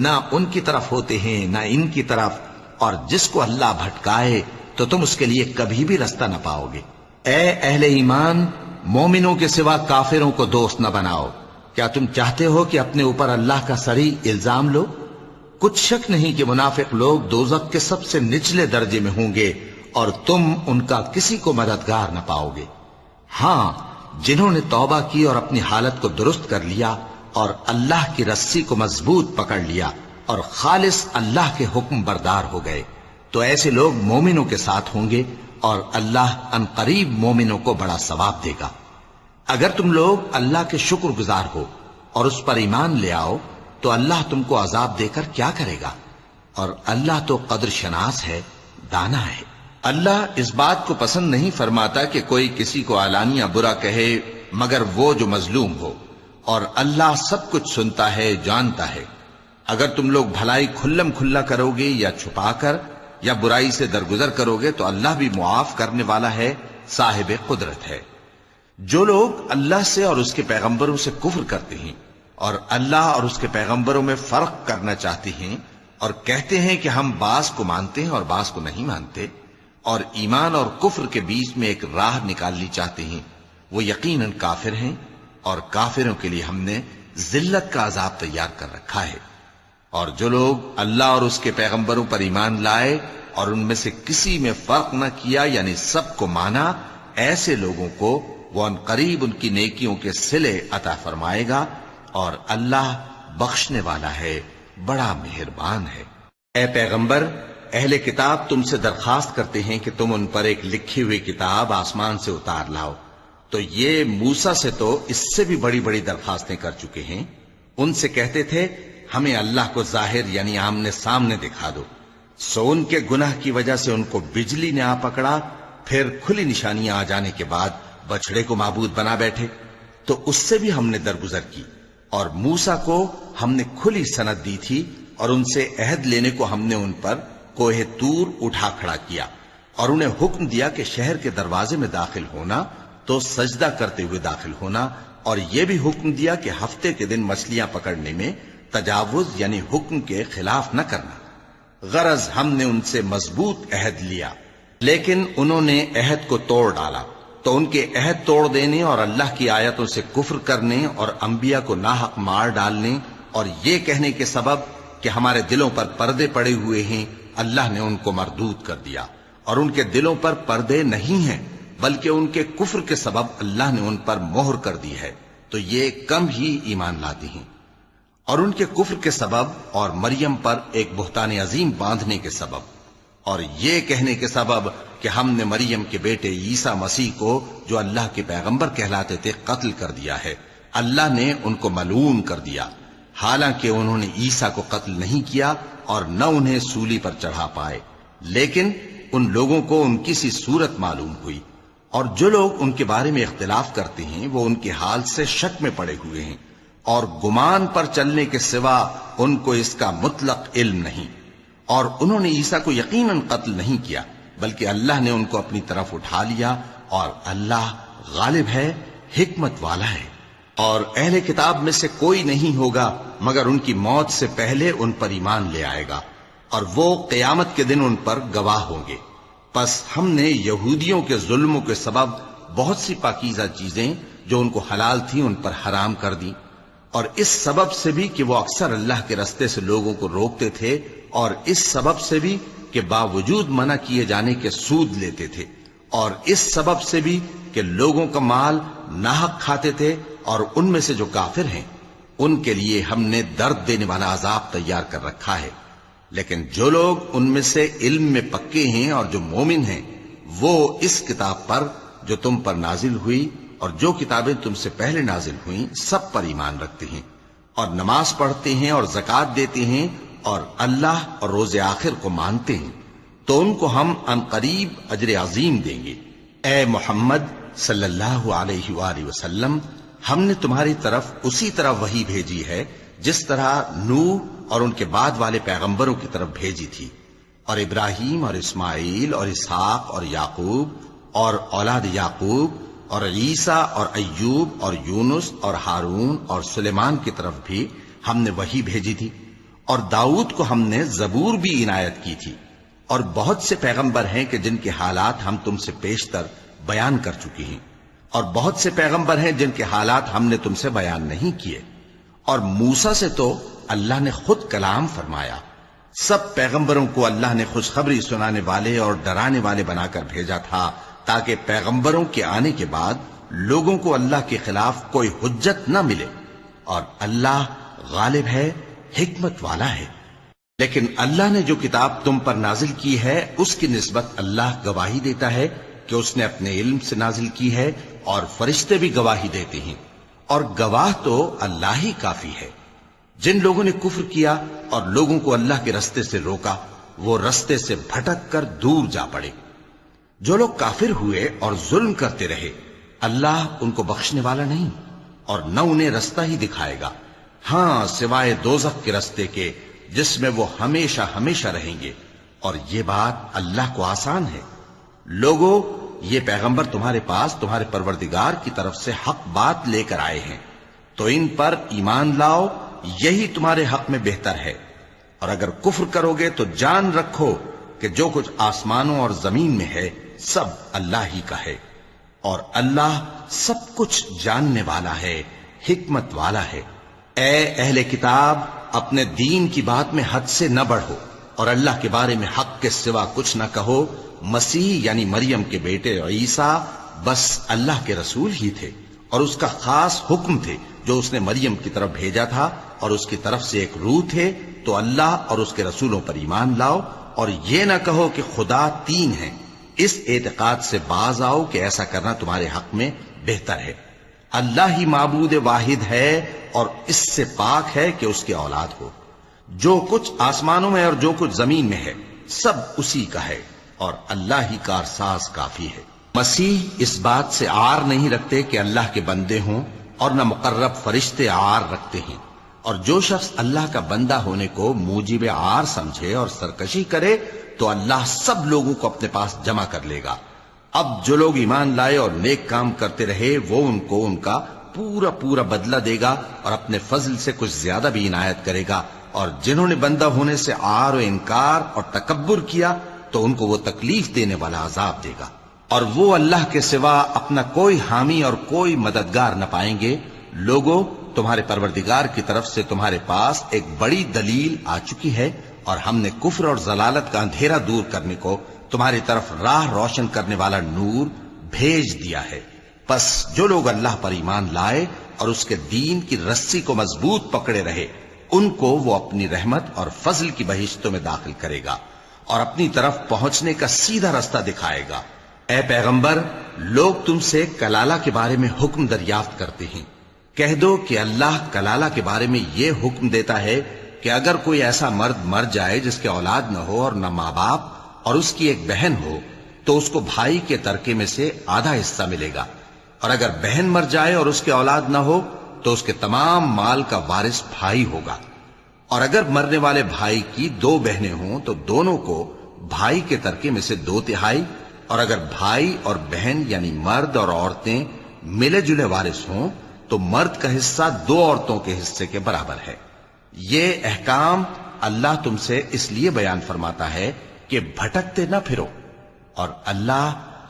نہ ان کی طرف ہوتے ہیں نہ ان کی طرف، اور جس کو اللہ بھٹکائے تو تم اس کے لیے کبھی بھی رستہ نہ پاؤ گے۔ اے اہل ایمان، مومنوں کے سوا کافروں کو دوست نہ بناؤ۔ کیا تم چاہتے ہو کہ اپنے اوپر اللہ کا صریح الزام لو؟ کچھ شک نہیں کہ منافق لوگ دوزخ کے سب سے نچلے درجے میں ہوں گے اور تم ان کا کسی کو مددگار نہ پاؤ گے۔ ہاں، جنہوں نے توبہ کی اور اپنی حالت کو درست کر لیا اور اللہ کی رسی کو مضبوط پکڑ لیا اور خالص اللہ کے حکم بردار ہو گئے تو ایسے لوگ مومنوں کے ساتھ ہوں گے، اور اللہ ان قریب مومنوں کو بڑا ثواب دے گا۔ اگر تم لوگ اللہ کے شکر گزار ہو اور اس پر ایمان لے آؤ تو اللہ تم کو عذاب دے کر کیا کرے گا، اور اللہ تو قدر شناس ہے، دانا ہے۔ اللہ اس بات کو پسند نہیں فرماتا کہ کوئی کسی کو علانیہ برا کہے مگر وہ جو مظلوم ہو، اور اللہ سب کچھ سنتا ہے، جانتا ہے۔ اگر تم لوگ بھلائی کھلم کھلا کرو گے یا چھپا کر یا برائی سے درگزر کرو گے تو اللہ بھی معاف کرنے والا ہے، صاحب قدرت ہے۔ جو لوگ اللہ سے اور اس کے پیغمبروں سے کفر کرتے ہیں اور اللہ اور اس کے پیغمبروں میں فرق کرنا چاہتے ہیں اور کہتے ہیں کہ ہم بعض کو مانتے ہیں اور بعض کو نہیں مانتے، اور ایمان اور کفر کے بیچ میں ایک راہ نکالنی چاہتے ہیں، وہ یقیناً کافر ہیں، اور کافروں کے لیے ہم نے ذلت کا عذاب تیار کر رکھا ہے۔ اور جو لوگ اللہ اور اس کے پیغمبروں پر ایمان لائے اور ان میں سے کسی میں فرق نہ کیا یعنی سب کو مانا، ایسے لوگوں کو وہ ان قریب ان کی نیکیوں کے صلے عطا فرمائے گا، اور اللہ بخشنے والا ہے، بڑا مہربان ہے۔ اے پیغمبر، اہل کتاب تم سے درخواست کرتے ہیں کہ تم ان پر ایک لکھی ہوئی کتاب آسمان سے اتار لاؤ، تو یہ موسیٰ سے تو اس سے بھی بڑی بڑی درخواستیں کر چکے ہیں۔ ان سے کہتے تھے ہمیں اللہ کو ظاہر یعنی آمنے سامنے دکھا دو، سو ان کے گناہ کی وجہ سے ان کو بجلی نے آ پکڑا، پھر کھلی نشانیاں آ جانے کے بعد بچڑے کو معبود بنا بیٹھے، تو اس سے بھی ہم نے درگزر کی، اور موسیٰ کو ہم نے کھلی سند دی تھی، اور ان سے عہد لینے کو ہم نے ان پر کوہ طور اٹھا کھڑا کیا، اور انہیں حکم دیا کہ شہر کے دروازے میں داخل ہونا تو سجدہ کرتے ہوئے داخل ہونا، اور یہ بھی حکم دیا کہ ہفتے کے دن مچھلیاں پکڑنے میں تجاوز یعنی حکم کے خلاف نہ کرنا۔ غرض ہم نے ان سے مضبوط عہد لیا، لیکن انہوں نے عہد کو توڑ ڈالا، تو ان کے عہد توڑ دینے اور اللہ کی آیتوں سے کفر کرنے اور انبیاء کو ناحق مار ڈالنے اور یہ کہنے کے سبب کہ ہمارے دلوں پر پردے پڑے ہوئے ہیں، اللہ نے ان کو مردود کر دیا، اور ان کے دلوں پر پردے نہیں ہیں بلکہ ان کے کفر کے سبب اللہ نے ان پر مہر کر دی ہے، تو یہ کم ہی ایمان لاتی ہیں۔ اور ان کے کفر کے سبب اور مریم پر ایک بہتان عظیم باندھنے کے سبب اور یہ کہنے کے سبب کہ ہم نے مریم کے بیٹے عیسیٰ مسیح کو جو اللہ کے پیغمبر کہلاتے تھے قتل کر دیا ہے، اللہ نے ان کو ملعون کر دیا، حالانکہ انہوں نے عیسیٰ کو قتل نہیں کیا اور نہ انہیں سولی پر چڑھا پائے، لیکن ان لوگوں کو ان کی سی صورت معلوم ہوئی، اور جو لوگ ان کے بارے میں اختلاف کرتے ہیں وہ ان کے حال سے شک میں پڑے ہوئے ہیں، اور گمان پر چلنے کے سوا ان کو اس کا مطلق علم نہیں، اور انہوں نے عیسیٰ کو یقیناً قتل نہیں کیا بلکہ اللہ نے ان کو اپنی طرف اٹھا لیا، اور اللہ غالب ہے، حکمت والا ہے۔ اور اہل کتاب میں سے کوئی نہیں ہوگا مگر ان کی موت سے پہلے ان پر ایمان لے آئے گا، اور وہ قیامت کے دن ان پر گواہ ہوں گے۔ پس ہم نے یہودیوں کے ظلموں کے سبب بہت سی پاکیزہ چیزیں جو ان کو حلال تھیں ان پر حرام کر دی، اور اس سبب سے بھی کہ وہ اکثر اللہ کے رستے سے لوگوں کو روکتے تھے، اور اس سبب سے بھی کہ باوجود منع کیے جانے کے سود لیتے تھے، اور اس سبب سے بھی کہ لوگوں کا مال ناحق کھاتے تھے، اور ان میں سے جو کافر ہیں ان کے لیے ہم نے درد دینے والا عذاب تیار کر رکھا ہے۔ لیکن جو لوگ ان میں سے علم میں پکے ہیں اور جو مومن ہیں وہ اس کتاب پر جو تم پر نازل ہوئی اور جو کتابیں تم سے پہلے نازل ہوئیں سب پر ایمان رکھتے ہیں، اور نماز پڑھتے ہیں اور زکوٰۃ دیتے ہیں اور اللہ اور روز آخر کو مانتے ہیں، تو ان کو ہم عنقریب اجر عظیم دیں گے۔ اے محمد صلی اللہ علیہ وآلہ وسلم، ہم نے تمہاری طرف اسی طرح وحی بھیجی ہے جس طرح نوح اور ان کے بعد والے پیغمبروں کی طرف بھیجی تھی، اور ابراہیم اور اسماعیل اور اسحاق اور یعقوب اور اولاد یعقوب اور عیسیٰ اور ایوب اور یونس اور ہارون اور سلیمان کی طرف بھی ہم نے وحی بھیجی تھی، اور داؤد کو ہم نے زبور بھی عنایت کی تھی، اور بہت سے پیغمبر ہیں کہ جن کے حالات ہم تم سے پیشتر بیان کر چکے ہیں، اور بہت سے پیغمبر ہیں جن کے حالات ہم نے تم سے بیان نہیں کیے، اور موسیٰ سے تو اللہ نے خود کلام فرمایا۔ سب پیغمبروں کو اللہ نے خوشخبری سنانے والے اور ڈرانے والے بنا کر بھیجا تھا تاکہ پیغمبروں کے آنے کے بعد لوگوں کو اللہ کے خلاف کوئی حجت نہ ملے، اور اللہ غالب ہے، حکمت والا ہے۔ لیکن اللہ نے جو کتاب تم پر نازل کی ہے اس کی نسبت اللہ گواہی دیتا ہے کہ اس نے اپنے علم سے نازل کی ہے، اور فرشتے بھی گواہی دیتے ہیں، اور گواہ تو اللہ ہی کافی ہے۔ جن لوگوں نے کفر کیا اور لوگوں کو اللہ کے رستے سے روکا وہ رستے سے بھٹک کر دور جا پڑے۔ جو لوگ کافر ہوئے اور ظلم کرتے رہے اللہ ان کو بخشنے والا نہیں، اور نہ انہیں رستہ ہی دکھائے گا، ہاں سوائے دوزخ کے رستے کے جس میں وہ ہمیشہ ہمیشہ رہیں گے، اور یہ بات اللہ کو آسان ہے۔ لوگوں، یہ پیغمبر تمہارے پاس تمہارے پروردگار کی طرف سے حق بات لے کر آئے ہیں، تو ان پر ایمان لاؤ، یہی تمہارے حق میں بہتر ہے، اور اگر کفر کرو گے تو جان رکھو کہ جو کچھ آسمانوں اور زمین میں ہے سب اللہ ہی کا ہے، اور اللہ سب کچھ جاننے والا ہے، حکمت والا ہے۔ اے اہل کتاب، اپنے دین کی بات میں حد سے نہ بڑھو، اور اللہ کے بارے میں حق کے سوا کچھ نہ کہو۔ مسیح یعنی مریم کے بیٹے عیسیٰ بس اللہ کے رسول ہی تھے، اور اس کا خاص حکم تھے جو اس نے مریم کی طرف بھیجا تھا، اور اس کی طرف سے ایک روح تھے، تو اللہ اور اس کے رسولوں پر ایمان لاؤ، اور یہ نہ کہو کہ خدا تین ہیں، اس اعتقاد سے باز آؤ کہ ایسا کرنا تمہارے حق میں بہتر ہے۔ اللہ ہی معبود واحد ہے اور اس سے پاک ہے کہ اس کی اولاد ہو۔ جو کچھ آسمانوں میں اور جو کچھ زمین میں ہے سب اسی کا ہے، اور اللہ ہی کارساز کافی ہے۔ مسیح اس بات سے عار نہیں رکھتے کہ اللہ کے بندے ہوں، اور نہ مقرب فرشتے عار رکھتے ہیں، اور جو شخص اللہ کا بندہ ہونے کو موجب عار سمجھے اور سرکشی کرے تو اللہ سب لوگوں کو اپنے پاس جمع کر لے گا۔ اب جو لوگ ایمان لائے اور نیک کام کرتے رہے وہ ان کو ان کا پورا پورا بدلہ دے گا، اور اپنے فضل سے کچھ زیادہ بھی عنایت کرے گا، اور جنہوں نے بندہ ہونے سے عار و انکار اور تکبر کیا تو ان کو وہ تکلیف دینے والا عذاب دے گا، اور وہ اللہ کے سوا اپنا کوئی حامی اور کوئی مددگار نہ پائیں گے۔ لوگوں، تمہارے پروردگار کی طرف سے تمہارے پاس ایک بڑی دلیل آ چکی ہے، اور ہم نے کفر اور ضلالت کا اندھیرا دور کرنے کو تمہاری طرف راہ روشن کرنے والا نور بھیج دیا ہے۔ پس جو لوگ اللہ پر ایمان لائے اور اس کے دین کی رسی کو مضبوط پکڑے رہے، ان کو وہ اپنی رحمت اور فضل کی بہشتوں میں داخل کرے گا اور اپنی طرف پہنچنے کا سیدھا رستہ دکھائے گا۔ اے پیغمبر، لوگ تم سے کلالہ کے بارے میں حکم دریافت کرتے ہیں، کہہ دو کہ اللہ کلالہ کے بارے میں یہ حکم دیتا ہے کہ اگر کوئی ایسا مرد مر جائے جس کے اولاد نہ ہو اور نہ ماں باپ اور اس کی ایک بہن ہو، تو اس کو بھائی کے ترکے میں سے آدھا حصہ ملے گا، اور اگر بہن مر جائے اور اس کے اولاد نہ ہو تو اس کے تمام مال کا وارث بھائی ہوگا، اور اگر مرنے والے بھائی کی 2 بہنیں ہوں تو دونوں کو بھائی کے ترکے میں سے 2/3، اور اگر بھائی اور بہن یعنی مرد اور عورتیں ملے جلے وارث ہوں تو مرد کا حصہ 2 عورتوں کے حصے کے برابر ہے۔ یہ احکام اللہ تم سے اس لیے بیان فرماتا ہے کہ بھٹکتے نہ پھرو، اور اللہ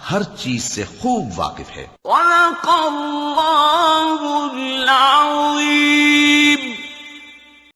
ہر چیز سے خوب واقف ہے۔ وَلَقَ اللَّهُ